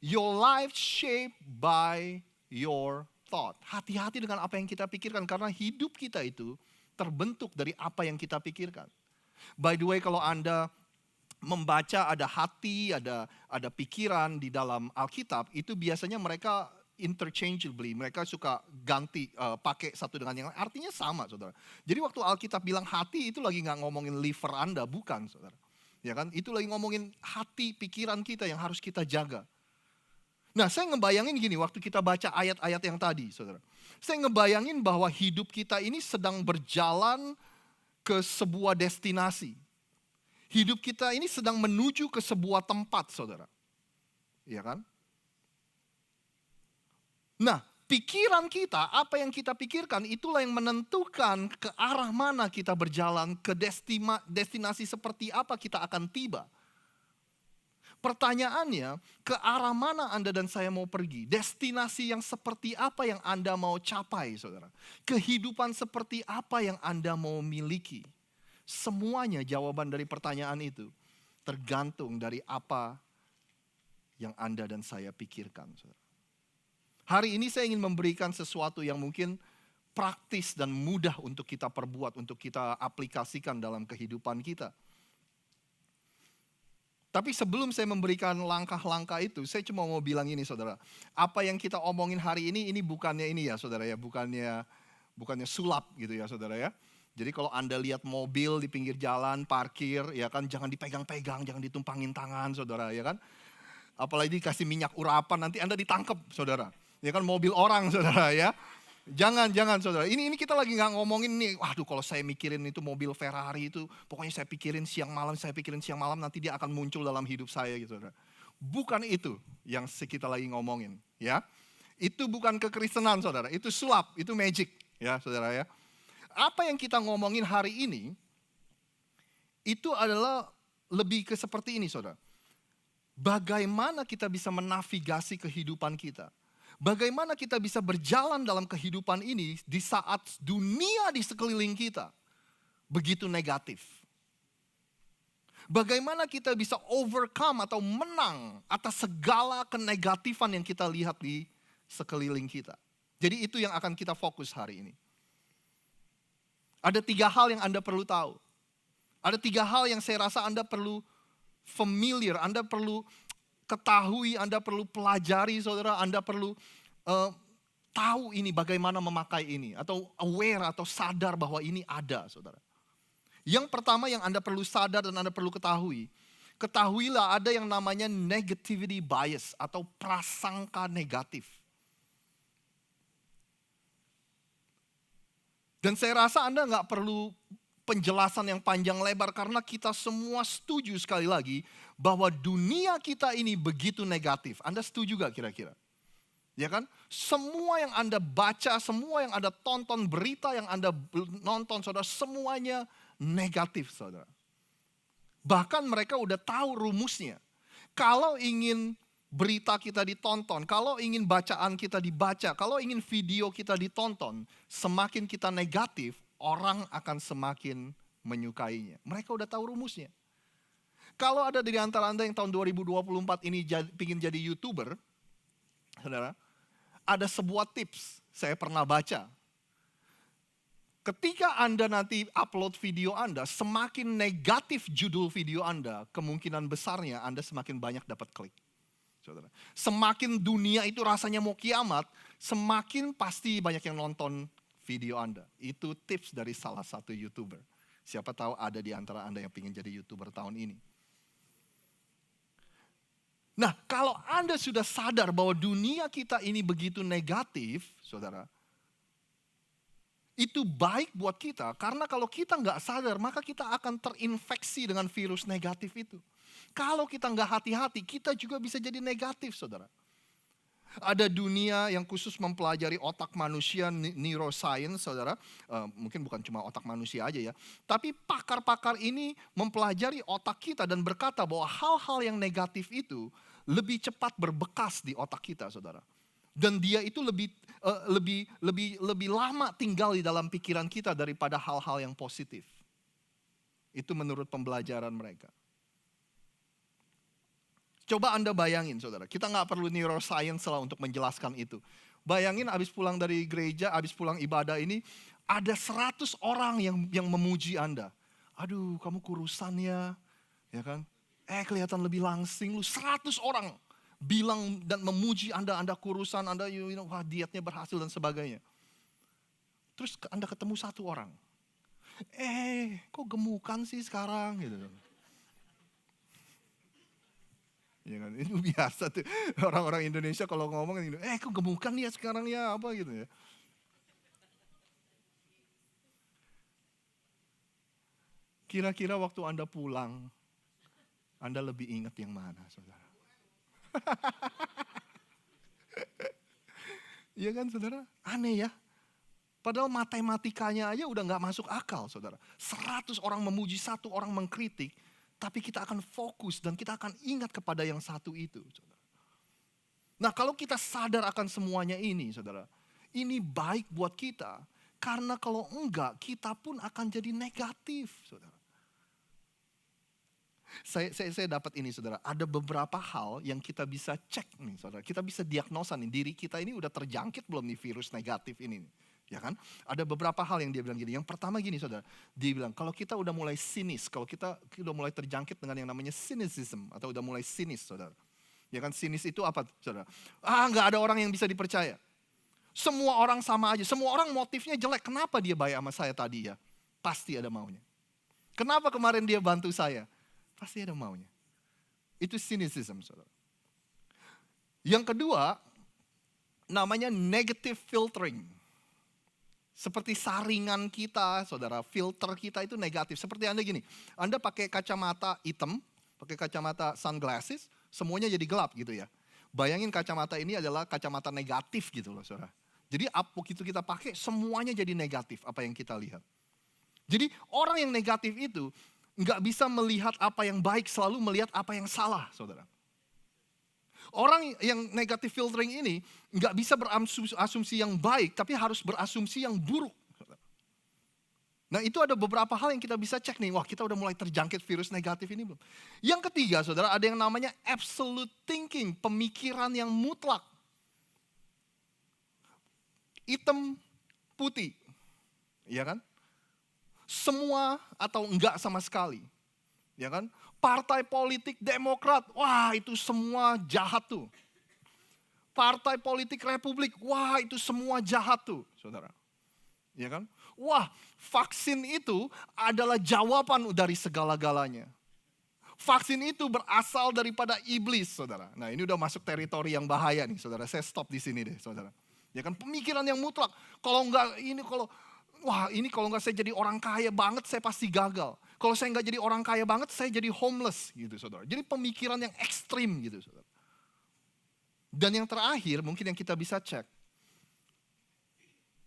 your life shaped by your thought. Hati-hati dengan apa yang kita pikirkan karena hidup kita itu terbentuk dari apa yang kita pikirkan. By the way, kalau Anda membaca ada hati, ada pikiran di dalam Alkitab, itu biasanya mereka interchangeably, mereka suka ganti pakai satu dengan yang lain. Artinya sama, saudara. Jadi waktu Alkitab bilang hati itu lagi nggak ngomongin liver Anda, bukan, saudara. Ya kan? Itu lagi ngomongin hati, pikiran kita yang harus kita jaga. Nah, saya ngebayangin gini waktu kita baca ayat-ayat yang tadi, saudara. Saya ngebayangin bahwa hidup kita ini sedang berjalan ke sebuah destinasi. Hidup kita ini sedang menuju ke sebuah tempat, saudara. Iya kan? Nah, pikiran kita, apa yang kita pikirkan, itulah yang menentukan ke arah mana kita berjalan, ke destinasi seperti apa kita akan tiba. Pertanyaannya, ke arah mana Anda dan saya mau pergi? Destinasi yang seperti apa yang Anda mau capai, saudara? Kehidupan seperti apa yang Anda mau miliki? Semuanya jawaban dari pertanyaan itu tergantung dari apa yang Anda dan saya pikirkan, saudara. Hari ini saya ingin memberikan sesuatu yang mungkin praktis dan mudah untuk kita perbuat, untuk kita aplikasikan dalam kehidupan kita. Tapi sebelum saya memberikan langkah-langkah itu, saya cuma mau bilang ini saudara. Apa yang kita omongin hari ini bukannya ini ya saudara ya, bukannya sulap gitu ya saudara ya. Jadi kalau Anda lihat mobil di pinggir jalan, parkir, ya kan jangan dipegang-pegang, jangan ditumpangin tangan saudara ya kan. Apalagi dikasih minyak urapan, nanti Anda ditangkap saudara. Ya kan mobil orang saudara ya. Jangan saudara, ini kita lagi gak ngomongin nih, waduh kalau saya mikirin itu mobil Ferrari itu, pokoknya saya pikirin siang malam, nanti dia akan muncul dalam hidup saya gitu saudara. Bukan itu yang kita lagi ngomongin ya. Itu bukan kekristenan saudara, itu sulap, itu magic ya saudara ya. Apa yang kita ngomongin hari ini, itu adalah lebih ke seperti ini saudara. Bagaimana kita bisa menavigasi kehidupan kita. Bagaimana kita bisa berjalan dalam kehidupan ini di saat dunia di sekeliling kita begitu negatif. Bagaimana kita bisa overcome atau menang atas segala kenegatifan yang kita lihat di sekeliling kita. Jadi itu yang akan kita fokus hari ini. Ada 3 hal yang Anda perlu tahu. Ada 3 hal yang saya rasa Anda perlu familiar, Anda perlu ketahui, Anda perlu pelajari saudara, Anda perlu tahu ini bagaimana memakai ini. Atau aware atau sadar bahwa ini ada saudara. Yang pertama yang Anda perlu sadar dan Anda perlu ketahui. Ketahuilah ada yang namanya negativity bias atau prasangka negatif. Dan saya rasa Anda nggak perlu penjelasan yang panjang lebar karena kita semua setuju sekali lagi bahwa dunia kita ini begitu negatif. Anda setuju gak kira-kira? Ya kan? Semua yang Anda baca, semua yang Anda tonton, berita yang Anda nonton saudara, semuanya negatif saudara. Bahkan mereka udah tahu rumusnya. Kalau ingin berita kita ditonton, kalau ingin bacaan kita dibaca, kalau ingin video kita ditonton, semakin kita negatif, orang akan semakin menyukainya. Mereka udah tahu rumusnya. Kalau ada di antara Anda yang tahun 2024 ini ingin jadi YouTuber, saudara, ada sebuah tips saya pernah baca. Ketika Anda nanti upload video Anda, semakin negatif judul video Anda, kemungkinan besarnya Anda semakin banyak dapat klik. Saudara. Semakin dunia itu rasanya mau kiamat, semakin pasti banyak yang nonton video Anda. Itu tips dari salah satu YouTuber. Siapa tahu ada di antara Anda yang ingin jadi YouTuber tahun ini. Nah, kalau Anda sudah sadar bahwa dunia kita ini begitu negatif, saudara, itu baik buat kita. Karena kalau kita nggak sadar, maka kita akan terinfeksi dengan virus negatif itu. Kalau kita nggak hati-hati, kita juga bisa jadi negatif, saudara. Ada dunia yang khusus mempelajari otak manusia, neuroscience, saudara. Mungkin bukan cuma otak manusia aja ya. Tapi pakar-pakar ini mempelajari otak kita dan berkata bahwa hal-hal yang negatif itu lebih cepat berbekas di otak kita, saudara. Dan dia itu lebih lama tinggal di dalam pikiran kita daripada hal-hal yang positif. Itu menurut pembelajaran mereka. Coba Anda bayangin saudara, kita nggak perlu neuroscience lah untuk menjelaskan itu. Bayangin abis pulang dari gereja, abis pulang ibadah ini, ada 100 orang yang memuji Anda. Aduh kamu kurusan ya kan? Kelihatan lebih langsing lu, 100 orang bilang dan memuji Anda kurusan, Anda wah dietnya berhasil dan sebagainya. Terus Anda ketemu 1 orang. Kok gemukan sih sekarang gitu. Ya kan? Itu biasa tuh orang-orang Indonesia kalau ngomong gitu, kok gemukan ya sekarang ya apa gitu ya. Kira-kira waktu Anda pulang, Anda lebih ingat yang mana saudara? Iya kan saudara? Aneh ya. Padahal matematikanya aja udah gak masuk akal saudara. 100 orang memuji, 1 orang mengkritik. Tapi kita akan fokus dan kita akan ingat kepada yang satu itu. Saudara. Nah kalau kita sadar akan semuanya ini saudara. Ini baik buat kita. Karena kalau enggak kita pun akan jadi negatif saudara. Saya dapat ini saudara, ada beberapa hal yang kita bisa cek nih saudara. Kita bisa diagnosa nih, diri kita ini udah terjangkit belum nih virus negatif ini. Ya kan? Ada beberapa hal yang dia bilang gini. Yang pertama gini saudara, dia bilang kalau kita udah mulai sinis, kalau kita udah mulai terjangkit dengan yang namanya cynicism, atau udah mulai sinis saudara. Ya kan, sinis itu apa saudara? Nggak ada orang yang bisa dipercaya. Semua orang sama aja, semua orang motifnya jelek. Kenapa dia baik sama saya tadi ya? Pasti ada maunya. Kenapa kemarin dia bantu saya? Pasti ada maunya. Itu cynicism, saudara. Yang kedua, namanya negative filtering. Seperti saringan kita, saudara, filter kita itu negatif. Seperti Anda gini, Anda pakai kacamata hitam, pakai kacamata sunglasses, semuanya jadi gelap gitu ya. Bayangin kacamata ini adalah kacamata negatif gitu loh, saudara. Jadi apa itu kita pakai, semuanya jadi negatif apa yang kita lihat. Jadi orang yang negatif itu nggak bisa melihat apa yang baik, selalu melihat apa yang salah, saudara. Orang yang negatif filtering ini nggak bisa berasumsi yang baik, tapi harus berasumsi yang buruk. Nah itu ada beberapa hal yang kita bisa cek nih, wah kita udah mulai terjangkit virus negatif ini belum. Yang ketiga saudara, ada yang namanya absolute thinking, pemikiran yang mutlak. Hitam, putih, ya kan? Semua atau enggak sama sekali. Ya kan? Partai politik Demokrat, wah itu semua jahat tuh. Partai politik Republik, wah itu semua jahat tuh, saudara. Ya kan? Wah, vaksin itu adalah jawaban dari segala-galanya. Vaksin itu berasal daripada iblis, saudara. Nah, ini udah masuk teritori yang bahaya nih, saudara. Saya stop di sini deh, saudara. Ya kan, pemikiran yang mutlak. Kalau nggak saya jadi orang kaya banget, saya pasti gagal. Kalau saya nggak jadi orang kaya banget, saya jadi homeless, gitu, saudara. Jadi pemikiran yang ekstrim, gitu, saudara. Dan yang terakhir, mungkin yang kita bisa cek,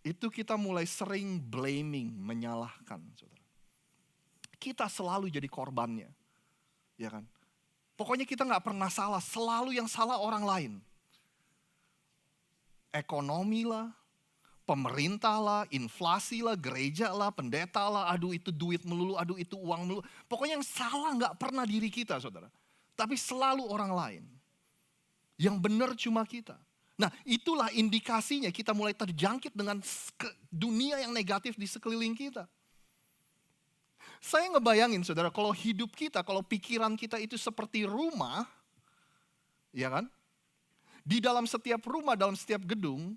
itu kita mulai sering blaming, menyalahkan, saudara. Kita selalu jadi korbannya, ya kan? Pokoknya kita nggak pernah salah, selalu yang salah orang lain. Ekonomi lah, pemerintah lah, inflasi lah, gereja lah, pendeta lah, aduh itu duit melulu, aduh itu uang melulu. Pokoknya yang salah nggak pernah diri kita, saudara. Tapi selalu orang lain. Yang benar cuma kita. Nah itulah indikasinya kita mulai terjangkit dengan dunia yang negatif di sekeliling kita. Saya ngebayangin saudara, kalau hidup kita, kalau pikiran kita itu seperti rumah, ya kan? Di dalam setiap rumah, dalam setiap gedung,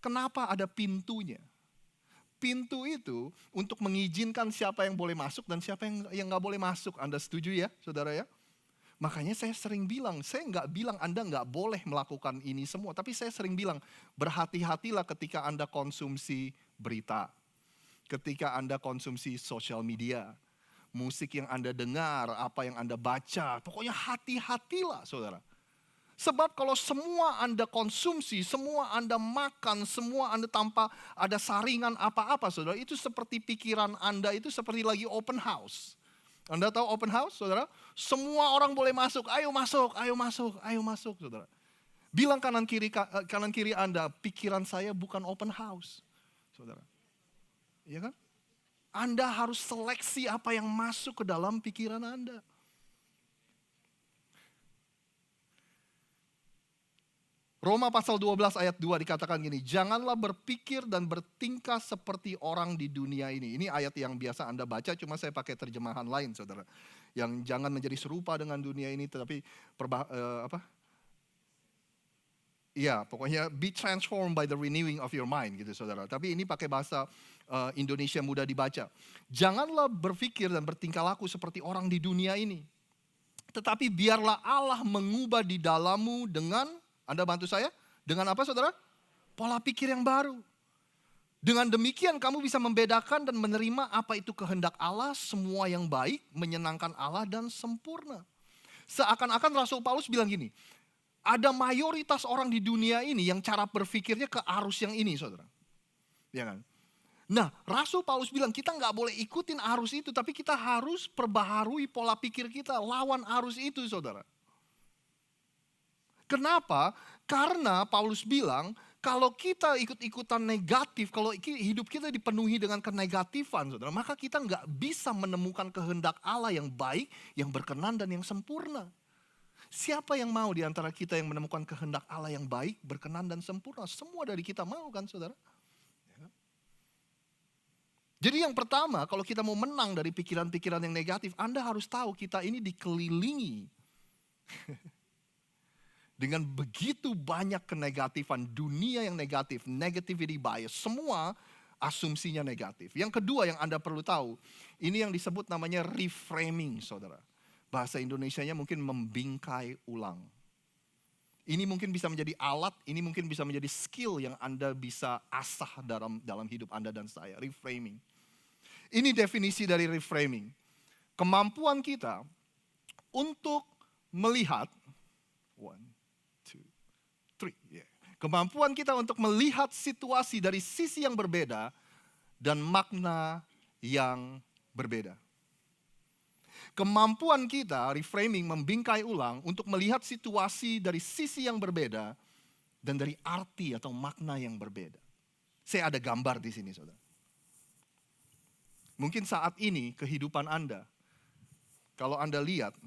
kenapa ada pintunya? Pintu itu untuk mengizinkan siapa yang boleh masuk dan siapa yang nggak boleh masuk. Anda setuju ya, saudara ya? Makanya saya sering bilang, saya nggak bilang Anda nggak boleh melakukan ini semua, tapi saya sering bilang berhati-hatilah ketika Anda konsumsi berita, ketika Anda konsumsi sosial media, musik yang Anda dengar, apa yang Anda baca, pokoknya hati-hatilah saudara. Sebab kalau semua Anda konsumsi, semua Anda makan, semua Anda tanpa ada saringan apa-apa saudara, itu seperti pikiran Anda itu seperti lagi open house. Anda tahu open house saudara? Semua orang boleh masuk, ayo masuk, ayo masuk, ayo masuk saudara. Bilang kanan kiri Anda, pikiran saya bukan open house saudara. Iya kan? Anda harus seleksi apa yang masuk ke dalam pikiran Anda. Roma pasal 12 ayat 2 dikatakan gini, janganlah berpikir dan bertingkah seperti orang di dunia ini. Ini ayat yang biasa Anda baca, cuma saya pakai terjemahan lain saudara. Yang jangan menjadi serupa dengan dunia ini, tetapi pokoknya be transformed by the renewing of your mind gitu saudara. Tapi ini pakai bahasa Indonesia mudah dibaca. Janganlah berpikir dan bertingkah laku seperti orang di dunia ini. Tetapi biarlah Allah mengubah di dalammu dengan, Anda bantu saya, dengan apa saudara? Pola pikir yang baru. Dengan demikian kamu bisa membedakan dan menerima apa itu kehendak Allah, semua yang baik, menyenangkan Allah dan sempurna. Seakan-akan Rasul Paulus bilang gini, ada mayoritas orang di dunia ini yang cara berpikirnya ke arus yang ini saudara. Ya kan? Nah Rasul Paulus bilang kita nggak boleh ikutin arus itu, tapi kita harus perbaharui pola pikir kita, lawan arus itu saudara. Kenapa? Karena Paulus bilang Kalau kita ikut-ikutan negatif, kalau hidup kita dipenuhi dengan kenegatifan, saudara, maka kita nggak bisa menemukan kehendak Allah yang baik, yang berkenan dan yang sempurna. Siapa yang mau di antara kita yang menemukan kehendak Allah yang baik, berkenan dan sempurna? Semua dari kita mau kan, saudara? Jadi yang pertama, kalau kita mau menang dari pikiran-pikiran yang negatif, Anda harus tahu kita ini dikelilingi dengan begitu banyak kenegatifan, dunia yang negatif, negativity bias, semua asumsinya negatif. Yang kedua yang Anda perlu tahu, ini yang disebut namanya reframing, saudara. Bahasa Indonesianya mungkin membingkai ulang. Ini mungkin bisa menjadi alat, ini mungkin bisa menjadi skill yang Anda bisa asah dalam hidup Anda dan saya, reframing. Ini definisi dari reframing. Kemampuan kita untuk melihat, kemampuan kita untuk melihat situasi dari sisi yang berbeda dan makna yang berbeda. Kemampuan kita, reframing, membingkai ulang untuk melihat situasi dari sisi yang berbeda dan dari arti atau makna yang berbeda. Saya ada gambar di sini, saudara. Mungkin saat ini kehidupan Anda, kalau Anda lihat,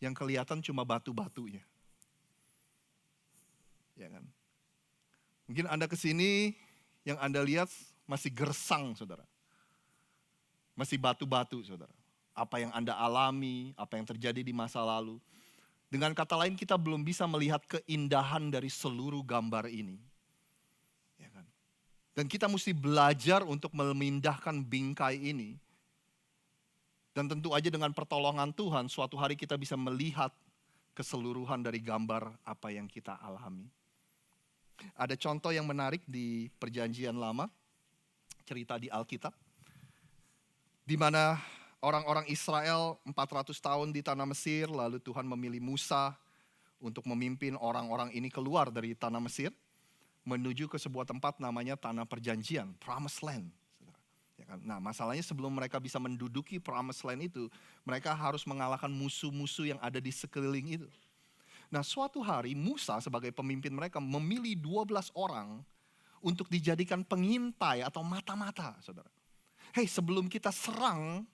yang kelihatan cuma batu-batunya. Ya kan? Mungkin Anda ke sini, yang Anda lihat masih gersang, saudara. Masih batu-batu, saudara. Apa yang Anda alami, apa yang terjadi di masa lalu. Dengan kata lain, kita belum bisa melihat keindahan dari seluruh gambar ini. Ya kan? Dan kita mesti belajar untuk memindahkan bingkai ini. Dan tentu aja dengan pertolongan Tuhan, suatu hari kita bisa melihat keseluruhan dari gambar apa yang kita alami. Ada contoh yang menarik di Perjanjian Lama, cerita di Alkitab, di mana orang-orang Israel 400 tahun di tanah Mesir, lalu Tuhan memilih Musa untuk memimpin orang-orang ini keluar dari tanah Mesir, menuju ke sebuah tempat namanya Tanah Perjanjian, Promised Land. Ya kan? Nah, masalahnya sebelum mereka bisa menduduki Promised Land itu, mereka harus mengalahkan musuh-musuh yang ada di sekeliling itu. Nah, suatu hari Musa sebagai pemimpin mereka memilih 12 orang untuk dijadikan pengintai atau mata-mata, saudara. Hei, sebelum kita serang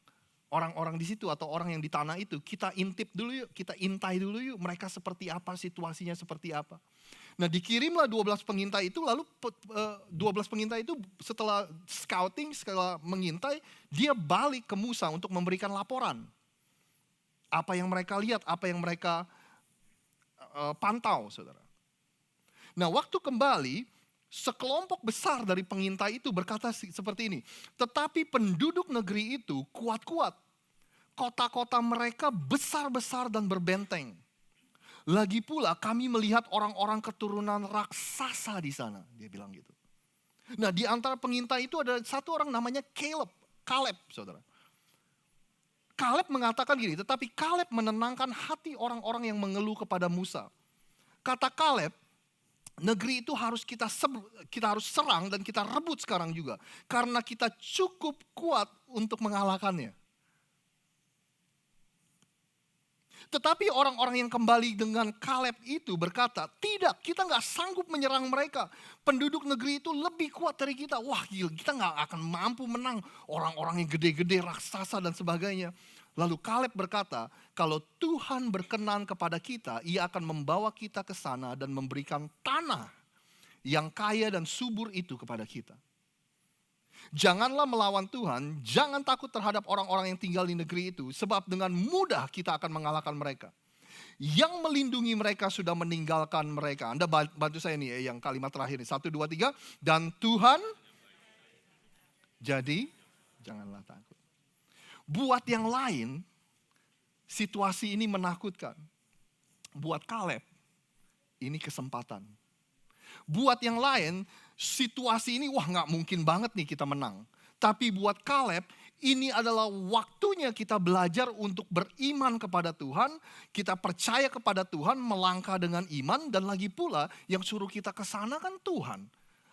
orang-orang di situ atau orang yang di tanah itu, kita intip dulu yuk, kita intai dulu yuk, mereka seperti apa, situasinya seperti apa. Nah, dikirimlah 12 pengintai itu, lalu 12 pengintai itu setelah scouting, setelah mengintai, dia balik ke Musa untuk memberikan laporan. Apa yang mereka lihat, apa yang mereka pantau, saudara. Nah, waktu kembali, sekelompok besar dari pengintai itu berkata seperti ini. Tetapi penduduk negeri itu kuat-kuat. Kota-kota mereka besar-besar dan berbenteng. Lagi pula kami melihat orang-orang keturunan raksasa di sana. Dia bilang gitu. Nah, di antara pengintai itu ada satu orang namanya Caleb, saudara. Caleb mengatakan gini, tetapi Caleb menenangkan hati orang-orang yang mengeluh kepada Musa. Kata Caleb, negeri itu harus kita harus serang dan kita rebut sekarang juga. Karena kita cukup kuat untuk mengalahkannya. Tetapi orang-orang yang kembali dengan Caleb itu berkata, tidak, kita gak sanggup menyerang mereka. Penduduk negeri itu lebih kuat dari kita. Wah, gila, kita gak akan mampu menang orang-orang yang gede-gede, raksasa dan sebagainya. Lalu Caleb berkata, kalau Tuhan berkenan kepada kita, Ia akan membawa kita ke sana dan memberikan tanah yang kaya dan subur itu kepada kita. Janganlah melawan Tuhan, jangan takut terhadap orang-orang yang tinggal di negeri itu, sebab dengan mudah kita akan mengalahkan mereka. Yang melindungi mereka sudah meninggalkan mereka. Anda bantu saya nih yang kalimat terakhir ini. 1, 2, 3. Dan Tuhan, jadi janganlah takut. Buat yang lain, situasi ini menakutkan. Buat Caleb, ini kesempatan. Buat yang lain, situasi ini wah gak mungkin banget nih kita menang. Tapi buat Caleb, ini adalah waktunya kita belajar untuk beriman kepada Tuhan. Kita percaya kepada Tuhan, melangkah dengan iman. Dan lagi pula yang suruh kita ke sana kan Tuhan.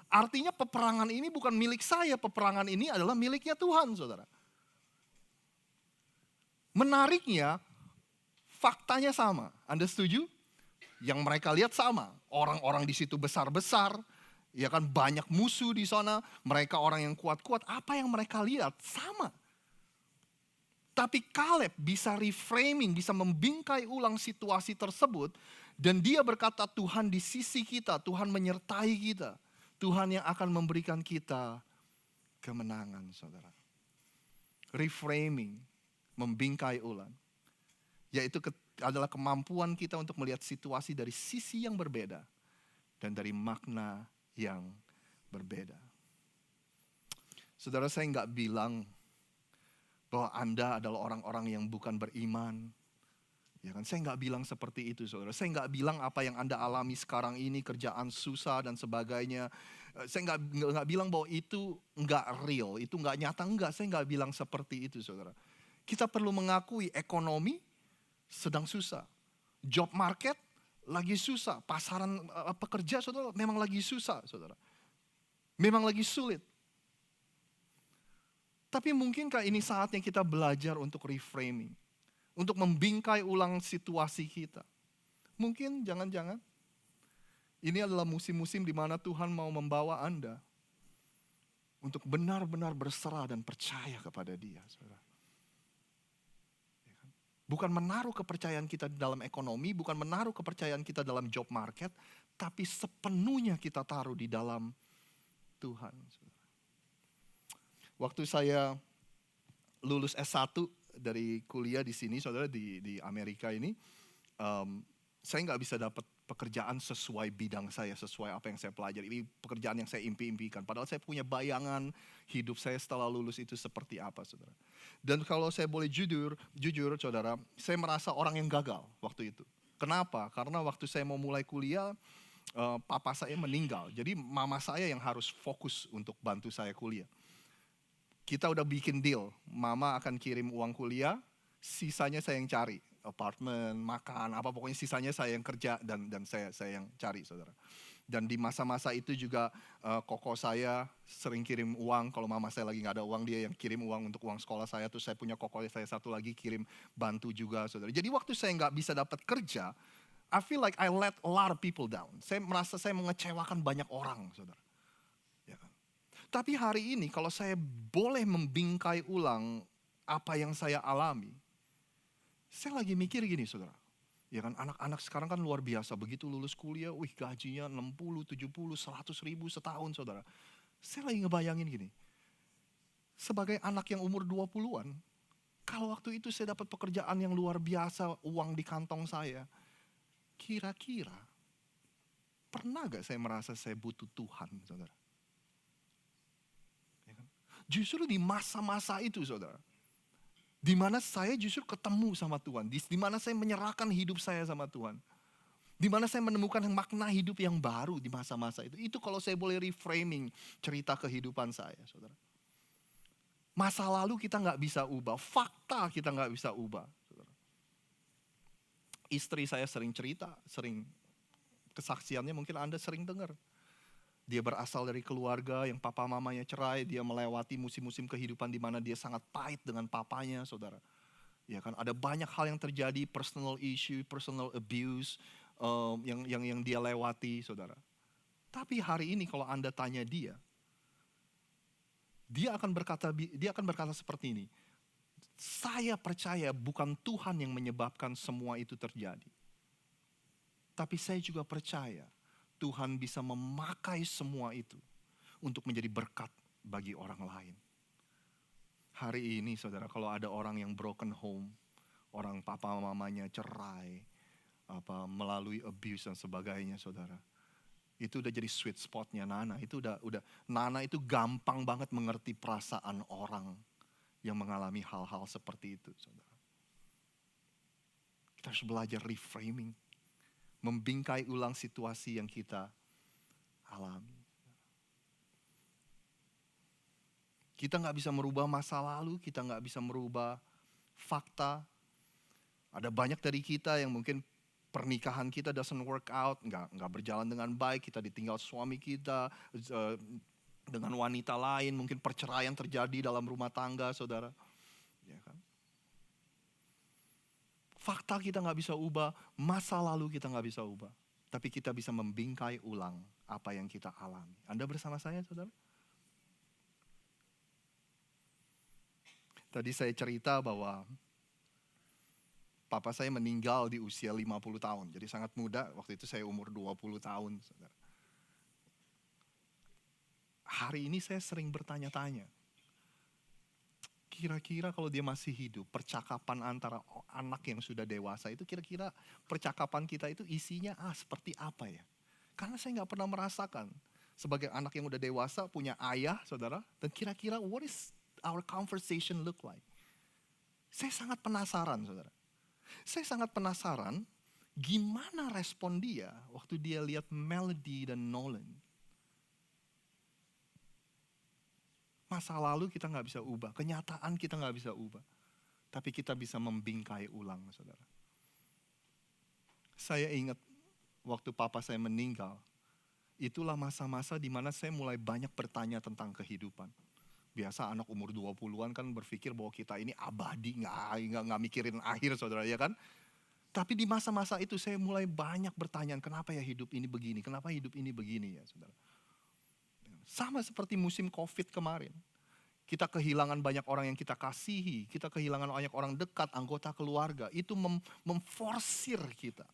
Artinya peperangan ini bukan milik saya, peperangan ini adalah miliknya Tuhan, saudara. Menariknya, faktanya sama. Anda setuju? Yang mereka lihat sama, orang-orang di situ besar-besar, ya kan, banyak musuh di sana, mereka orang yang kuat-kuat, apa yang mereka lihat sama. Tapi Kaleb bisa reframing, bisa membingkai ulang situasi tersebut. Dan dia berkata, Tuhan di sisi kita, Tuhan menyertai kita. Tuhan yang akan memberikan kita kemenangan, saudara. Reframing, membingkai ulang. Yaitu adalah kemampuan kita untuk melihat situasi dari sisi yang berbeda. Dan dari makna yang berbeda. Saudara, saya nggak bilang bahwa Anda adalah orang-orang yang bukan beriman. Ya kan, saya nggak bilang seperti itu, saudara. Saya nggak bilang apa yang Anda alami sekarang ini, kerjaan susah dan sebagainya. Saya nggak bilang bahwa itu nggak real, itu nggak nyata, enggak. Saya nggak bilang seperti itu, saudara. Kita perlu mengakui ekonomi sedang susah. Job market lagi susah. Pasaran pekerja, saudara, memang lagi susah, saudara. Memang lagi sulit. Tapi mungkinkah ini saatnya kita belajar untuk reframing? Untuk membingkai ulang situasi kita. Mungkin jangan-jangan ini adalah musim-musim di mana Tuhan mau membawa Anda untuk benar-benar berserah dan percaya kepada Dia. Saudara. Bukan menaruh kepercayaan kita dalam ekonomi, bukan menaruh kepercayaan kita dalam job market, tapi sepenuhnya kita taruh di dalam Tuhan. Waktu saya lulus S1 dari kuliah di sini, saudara, di Amerika ini, saya nggak bisa dapat pekerjaan sesuai bidang saya, sesuai apa yang saya pelajari. Ini pekerjaan yang saya impi-impikan. Padahal saya punya bayangan hidup saya setelah lulus itu seperti apa, saudara. Dan kalau saya boleh jujur, saudara, saya merasa orang yang gagal waktu itu. Kenapa? Karena waktu saya mau mulai kuliah, papa saya meninggal. Jadi mama saya yang harus fokus untuk bantu saya kuliah. Kita udah bikin deal, mama akan kirim uang kuliah, sisanya saya yang cari. Apartemen, makan, apa pokoknya sisanya saya yang kerja dan saya yang cari, saudara. Dan di masa-masa itu juga koko saya sering kirim uang, kalau mama saya lagi gak ada uang, dia yang kirim uang untuk uang sekolah saya. Terus saya punya koko saya satu lagi kirim bantu juga, saudara. Jadi waktu saya gak bisa dapat kerja, I feel like I let a lot of people down. Saya merasa saya mengecewakan banyak orang, saudara. Tapi hari ini kalau saya boleh membingkai ulang apa yang saya alami, saya lagi mikir gini, saudara. Ya kan, anak-anak sekarang kan luar biasa, begitu lulus kuliah, gajinya 60, 70, 100 ribu setahun, saudara. Saya lagi ngebayangin gini, sebagai anak yang umur 20-an, kalau waktu itu saya dapat pekerjaan yang luar biasa, uang di kantong saya, kira-kira pernah gak saya merasa saya butuh Tuhan, saudara? Justru di masa-masa itu, saudara, di mana saya justru ketemu sama Tuhan, di mana saya menyerahkan hidup saya sama Tuhan, di mana saya menemukan makna hidup yang baru di masa-masa itu. Itu kalau saya boleh reframing cerita kehidupan saya, saudara. Masa lalu kita nggak bisa ubah, fakta kita nggak bisa ubah, saudara. Istri saya sering cerita, sering kesaksiannya mungkin Anda sering dengar. Dia berasal dari keluarga yang papa mamanya cerai, dia melewati musim-musim kehidupan di mana dia sangat pahit dengan papanya, saudara. Ya kan, ada banyak hal yang terjadi, personal issue, personal abuse yang dia lewati, saudara. Tapi hari ini kalau Anda tanya dia akan berkata seperti ini. Saya percaya bukan Tuhan yang menyebabkan semua itu terjadi. Tapi saya juga percaya Tuhan bisa memakai semua itu untuk menjadi berkat bagi orang lain. Hari ini, saudara, kalau ada orang yang broken home, orang papa mamanya cerai, melalui abuse dan sebagainya, saudara, itu udah jadi sweet spotnya Nana. Itu udah Nana itu gampang banget mengerti perasaan orang yang mengalami hal-hal seperti itu, saudara. Kita harus belajar reframing, membingkai ulang situasi yang kita alami. Kita gak bisa merubah masa lalu, kita gak bisa merubah fakta. Ada banyak dari kita yang mungkin pernikahan kita doesn't work out, gak berjalan dengan baik, kita ditinggal suami kita dengan wanita lain, mungkin perceraian terjadi dalam rumah tangga, saudara. Ya kan? Fakta kita nggak bisa ubah, masa lalu kita nggak bisa ubah. Tapi kita bisa membingkai ulang apa yang kita alami. Anda bersama saya, saudara? Tadi saya cerita bahwa papa saya meninggal di usia 50 tahun. Jadi sangat muda, waktu itu saya umur 20 tahun. Saudara. Hari ini saya sering bertanya-tanya. Kira-kira kalau dia masih hidup, percakapan antara anak yang sudah dewasa itu kira-kira percakapan kita itu isinya seperti apa ya? Karena saya nggak pernah merasakan sebagai anak yang udah dewasa punya ayah, saudara. Dan kira-kira what is our conversation look like? Saya sangat penasaran, saudara. Saya sangat penasaran gimana respon dia waktu dia lihat Melody dan Nolan. Masa lalu kita nggak bisa ubah, kenyataan kita nggak bisa ubah. Tapi kita bisa membingkai ulang, saudara. Saya ingat waktu papa saya meninggal, itulah masa-masa di mana saya mulai banyak bertanya tentang kehidupan. Biasa anak umur 20-an kan berpikir bahwa kita ini abadi, nggak mikirin akhir, saudara, ya kan? Tapi di masa-masa itu saya mulai banyak bertanya, kenapa ya hidup ini begini, kenapa hidup ini begini ya, saudara. Sama seperti musim COVID kemarin. Kita kehilangan banyak orang yang kita kasihi. Kita kehilangan banyak orang dekat, anggota keluarga. Itu memforsir kita.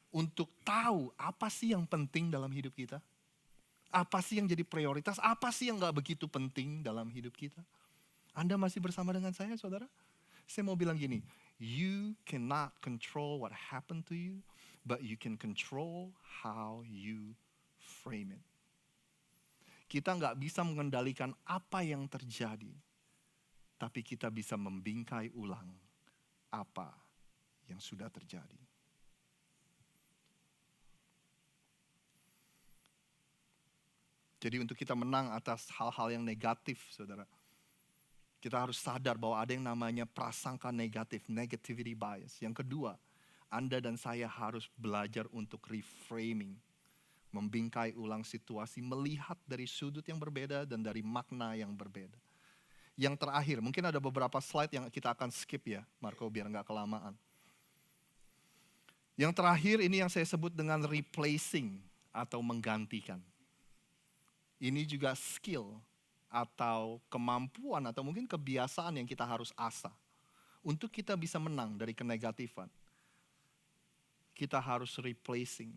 Untuk tahu apa sih yang penting dalam hidup kita. Apa sih yang jadi prioritas, apa sih yang gak begitu penting dalam hidup kita. Anda masih bersama dengan saya, saudara? Saya mau bilang gini, you cannot control what happened to you, but you can control how you frame it. Kita nggak bisa mengendalikan apa yang terjadi, tapi kita bisa membingkai ulang apa yang sudah terjadi. Jadi untuk kita menang atas hal-hal yang negatif, saudara, kita harus sadar bahwa ada yang namanya prasangka negatif, negativity bias. Yang kedua, Anda dan saya harus belajar untuk reframing. Membingkai ulang situasi, melihat dari sudut yang berbeda dan dari makna yang berbeda. Yang terakhir, mungkin ada beberapa slide yang kita akan skip ya, Marco, biar nggak kelamaan. Yang terakhir ini yang saya sebut dengan replacing atau menggantikan. Ini juga skill atau kemampuan atau mungkin kebiasaan yang kita harus asah. Untuk kita bisa menang dari kenegatifan, kita harus replacing.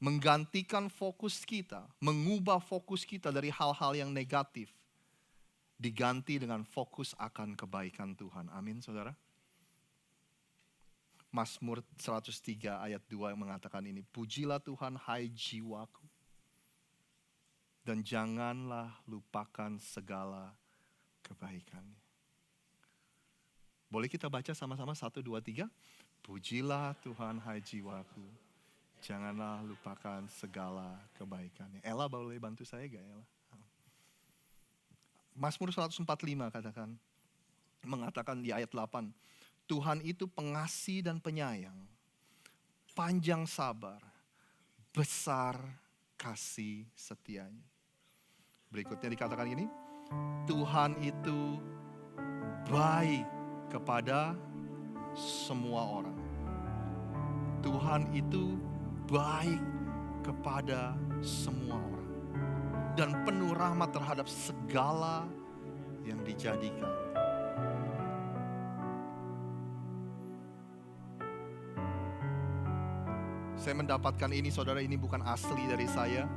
Menggantikan fokus kita, mengubah fokus kita dari hal-hal yang negatif. Diganti dengan fokus akan kebaikan Tuhan. Amin, saudara. Mazmur 103 ayat 2 mengatakan ini. Pujilah Tuhan hai jiwaku. Dan janganlah lupakan segala kebaikannya. Boleh kita baca sama-sama 1, 2, 3. Pujilah Tuhan hai jiwaku. Janganlah lupakan segala kebaikannya. Ella boleh bantu saya gak Ella? Mazmur 145 mengatakan di ayat 8. Tuhan itu pengasih dan penyayang, panjang sabar, besar kasih setianya. Berikutnya dikatakan gini. Tuhan itu baik kepada semua orang. Tuhan itu baik kepada semua orang. Dan penuh rahmat terhadap segala yang dijadikan. Saya mendapatkan ini, saudara, ini bukan asli dari saya.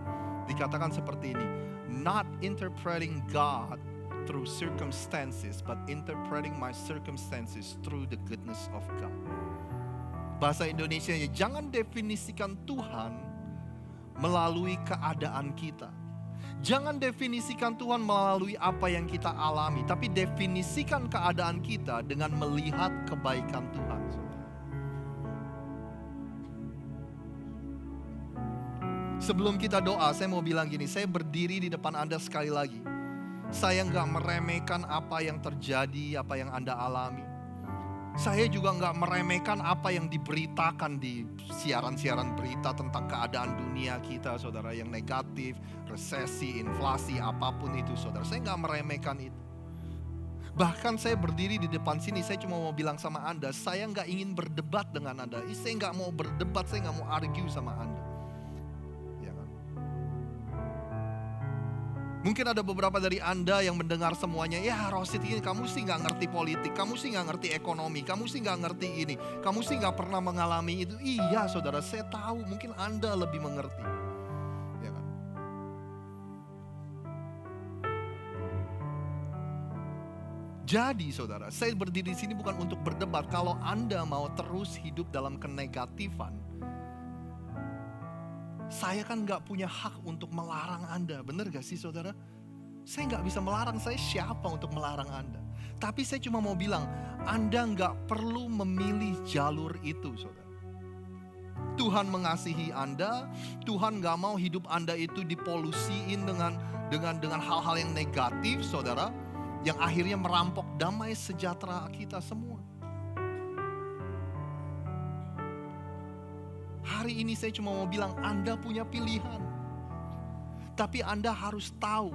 Dikatakan seperti ini. Not interpreting God through circumstances, but interpreting my circumstances through the goodness of God. Bahasa Indonesianya, jangan definisikan Tuhan melalui keadaan kita. Jangan definisikan Tuhan melalui apa yang kita alami, tapi definisikan keadaan kita dengan melihat kebaikan Tuhan. Sebelum kita doa, saya mau bilang gini, saya berdiri di depan Anda sekali lagi. Saya nggak meremehkan apa yang terjadi, apa yang Anda alami. Saya juga nggak meremehkan apa yang diberitakan di siaran-siaran berita tentang keadaan dunia kita, saudara, yang negatif, resesi, inflasi, apapun itu, saudara. Saya nggak meremehkan itu. Bahkan saya berdiri di depan sini, saya cuma mau bilang sama Anda, saya nggak ingin berdebat dengan Anda. Saya nggak mau berdebat, saya nggak mau argue sama Anda. Ya kan? Mungkin ada beberapa dari Anda yang mendengar semuanya, ya Rosid ini kamu sih nggak ngerti politik, kamu sih nggak ngerti ekonomi, kamu sih nggak ngerti ini, kamu sih nggak pernah mengalami itu. Iya saudara, saya tahu mungkin Anda lebih mengerti. Ya kan? Jadi saudara, saya berdiri di sini bukan untuk berdebat. Kalau Anda mau terus hidup dalam kenegatifan, saya kan gak punya hak untuk melarang Anda. Benar gak sih saudara? Saya gak bisa melarang, saya siapa untuk melarang Anda? Tapi saya cuma mau bilang, Anda gak perlu memilih jalur itu saudara. Tuhan mengasihi Anda, Tuhan gak mau hidup Anda itu dipolusiin dengan hal-hal yang negatif saudara, yang akhirnya merampok damai sejahtera kita semua. Hari ini saya cuma mau bilang Anda punya pilihan. Tapi Anda harus tahu.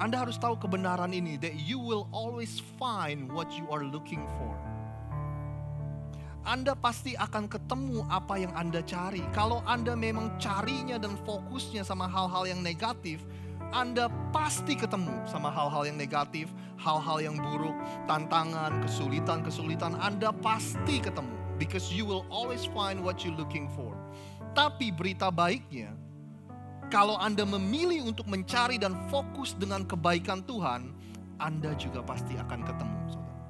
Anda harus tahu kebenaran ini. That you will always find what you are looking for. Anda pasti akan ketemu apa yang Anda cari. Kalau Anda memang carinya dan fokusnya sama hal-hal yang negatif, Anda pasti ketemu sama hal-hal yang negatif, hal-hal yang buruk, tantangan, kesulitan, Anda pasti ketemu. Because you will always find what you're looking for. Tapi berita baiknya, kalau Anda memilih untuk mencari dan fokus dengan kebaikan Tuhan, Anda juga pasti akan ketemu, saudara.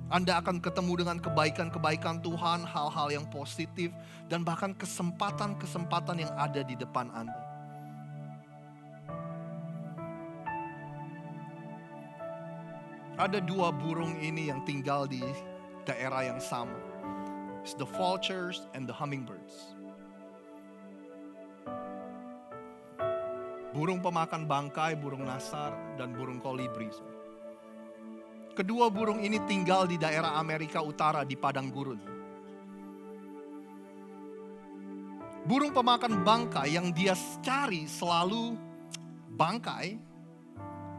Anda akan ketemu dengan kebaikan-kebaikan Tuhan, hal-hal yang positif, dan bahkan kesempatan-kesempatan yang ada di depan Anda. Ada dua burung ini yang tinggal di daerah yang sama. It's the vultures and the hummingbirds. Burung pemakan bangkai, burung nasar, dan burung kolibri. Kedua burung ini tinggal di daerah Amerika Utara di padang gurun. Burung pemakan bangkai yang dia cari selalu bangkai,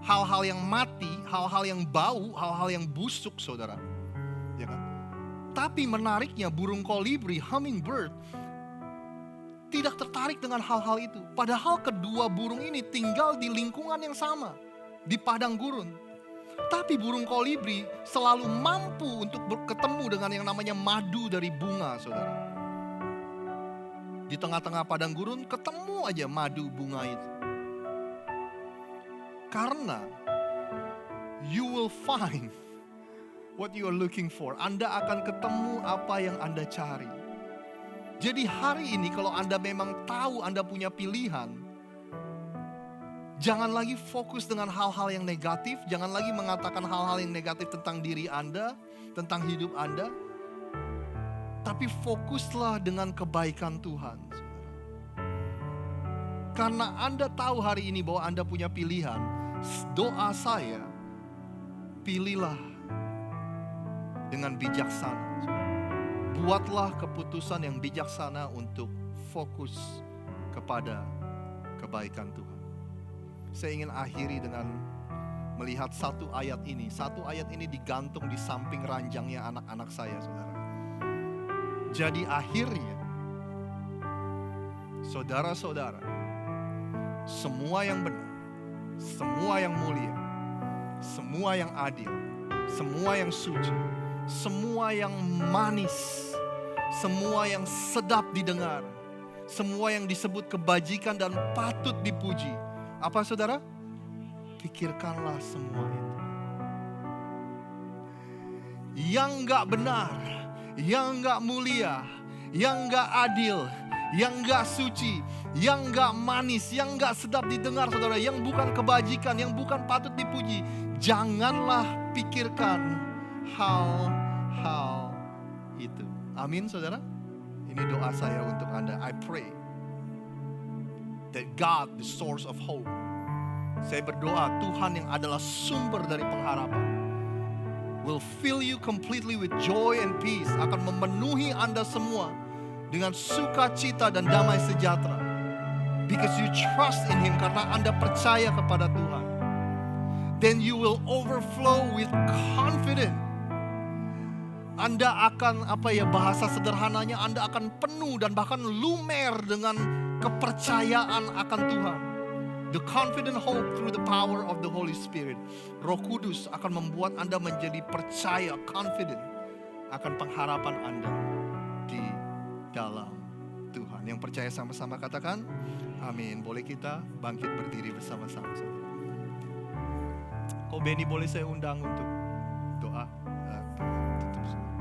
hal-hal yang mati, hal-hal yang bau, hal-hal yang busuk, saudara. Ya kan? Tapi menariknya burung kolibri, hummingbird, tidak tertarik dengan hal-hal itu. Padahal kedua burung ini tinggal di lingkungan yang sama, di padang gurun. Tapi burung kolibri selalu mampu untuk bertemu dengan yang namanya madu dari bunga, saudara. Di tengah-tengah padang gurun ketemu aja madu bunga itu. Karena you will find what you are looking for. Anda akan ketemu apa yang Anda cari. Jadi hari ini kalau Anda memang tahu Anda punya pilihan, jangan lagi fokus dengan hal-hal yang negatif. Jangan lagi mengatakan hal-hal yang negatif tentang diri Anda, tentang hidup Anda. Tapi fokuslah dengan kebaikan Tuhan. Karena Anda tahu hari ini bahwa Anda punya pilihan. Doa saya, pilihlah dengan bijaksana. Buatlah keputusan yang bijaksana untuk fokus kepada kebaikan Tuhan. Saya ingin akhiri dengan melihat satu ayat ini. Satu ayat ini digantung di samping ranjangnya anak-anak saya, saudara. Jadi akhirnya, saudara-saudara, semua yang benar, semua yang mulia, semua yang adil, semua yang suci, semua yang manis, semua yang sedap didengar, semua yang disebut kebajikan dan patut dipuji. Apa saudara? Pikirkanlah semua itu. Yang gak benar, yang gak mulia, yang gak adil, yang gak suci, yang gak manis, yang gak sedap didengar saudara, yang bukan kebajikan, yang bukan patut dipuji, janganlah pikirkan hal-hal itu. Amin saudara. Ini doa saya untuk Anda. I pray that God, the source of hope, saya berdoa Tuhan yang adalah sumber dari pengharapan, will fill you completely with joy and peace, akan memenuhi Anda semua dengan sukacita dan damai sejahtera. Because you trust in Him, karena Anda percaya kepada Tuhan. then you will overflow with confidence. Anda akan, bahasa sederhananya, Anda akan penuh dan bahkan lumer dengan kepercayaan akan Tuhan. The confident hope through the power of the Holy Spirit. Roh Kudus akan membuat Anda menjadi percaya, confident akan pengharapan Anda di dalam Tuhan. Yang percaya sama-sama katakan, amin. Boleh kita bangkit berdiri bersama-sama. Kok Benny boleh saya undang untuk doa? Tutup semua.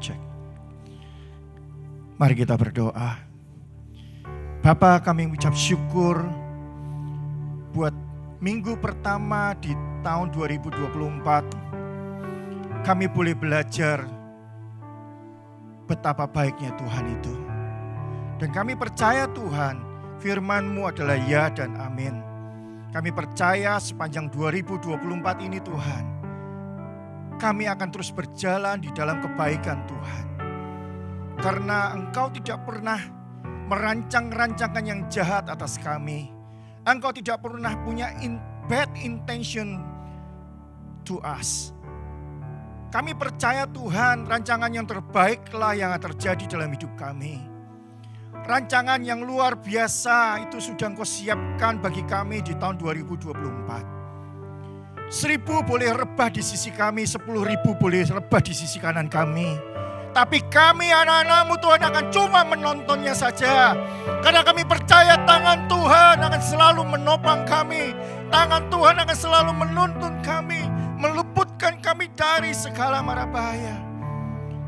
Cek. Mari kita berdoa. Bapa, kami mengucap syukur buat minggu pertama di tahun 2024. Kami boleh belajar betapa baiknya Tuhan itu. Dan kami percaya Tuhan, firman-Mu adalah ya dan amin. Kami percaya sepanjang 2024 ini Tuhan, kami akan terus berjalan di dalam kebaikan Tuhan. Karena Engkau tidak pernah merancang rancangan yang jahat atas kami. Engkau tidak pernah punya bad intention to us. Kami percaya Tuhan, rancangan yang terbaiklah yang akan terjadi dalam hidup kami. Rancangan yang luar biasa itu sudah Engkau siapkan bagi kami di tahun 2024. 1.000 boleh rebah di sisi kami, 10.000 boleh rebah di sisi kanan kami. Tapi kami anak-anak-Mu Tuhan akan cuma menontonnya saja. Karena kami percaya tangan Tuhan akan selalu menopang kami. Tangan Tuhan akan selalu menuntun kami, meluputkan kami dari segala mara bahaya.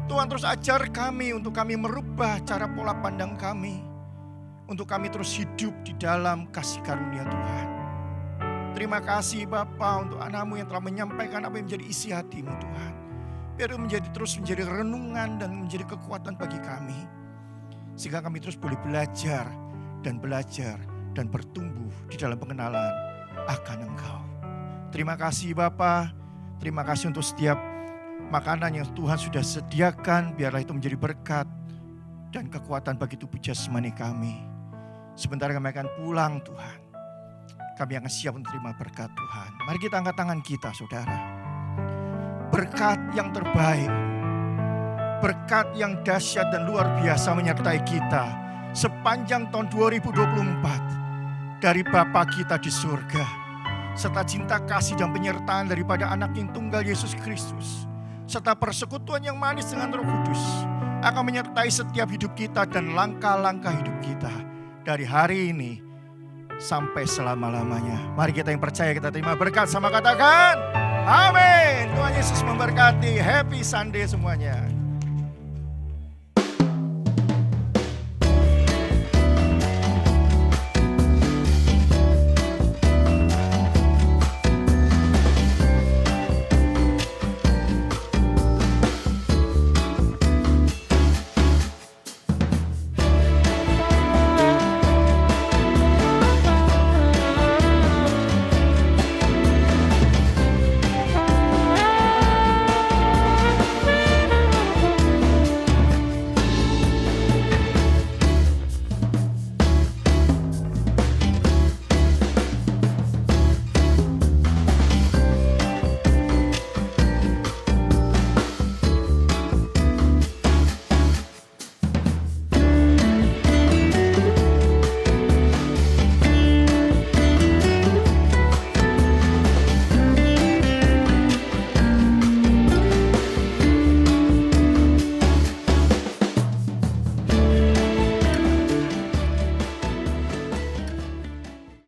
Tuhan terus ajar kami untuk kami merubah cara pola pandang kami. Untuk kami terus hidup di dalam kasih karunia Tuhan. Terima kasih Bapa untuk anak-Mu yang telah menyampaikan apa yang menjadi isi hati-Mu Tuhan. Biar itu terus menjadi renungan dan menjadi kekuatan bagi kami. Sehingga kami terus boleh belajar dan bertumbuh di dalam pengenalan akan Engkau. Terima kasih Bapa. Terima kasih untuk setiap makanan yang Tuhan sudah sediakan. Biarlah itu menjadi berkat dan kekuatan bagi tubuh jasmani kami. Sebentar kami akan pulang Tuhan. Kami akan siap menerima berkat Tuhan. Mari kita angkat tangan kita saudara. Berkat yang terbaik, berkat yang dahsyat dan luar biasa menyertai kita sepanjang tahun 2024 dari Bapa kita di surga, serta cinta kasih dan penyertaan daripada anak yang tunggal Yesus Kristus, serta persekutuan yang manis dengan Roh Kudus akan menyertai setiap hidup kita dan langkah-langkah hidup kita dari hari ini sampai selama-lamanya. Mari kita yang percaya kita terima berkat sama katakan amin. Tuhan Yesus memberkati. Happy Sunday semuanya.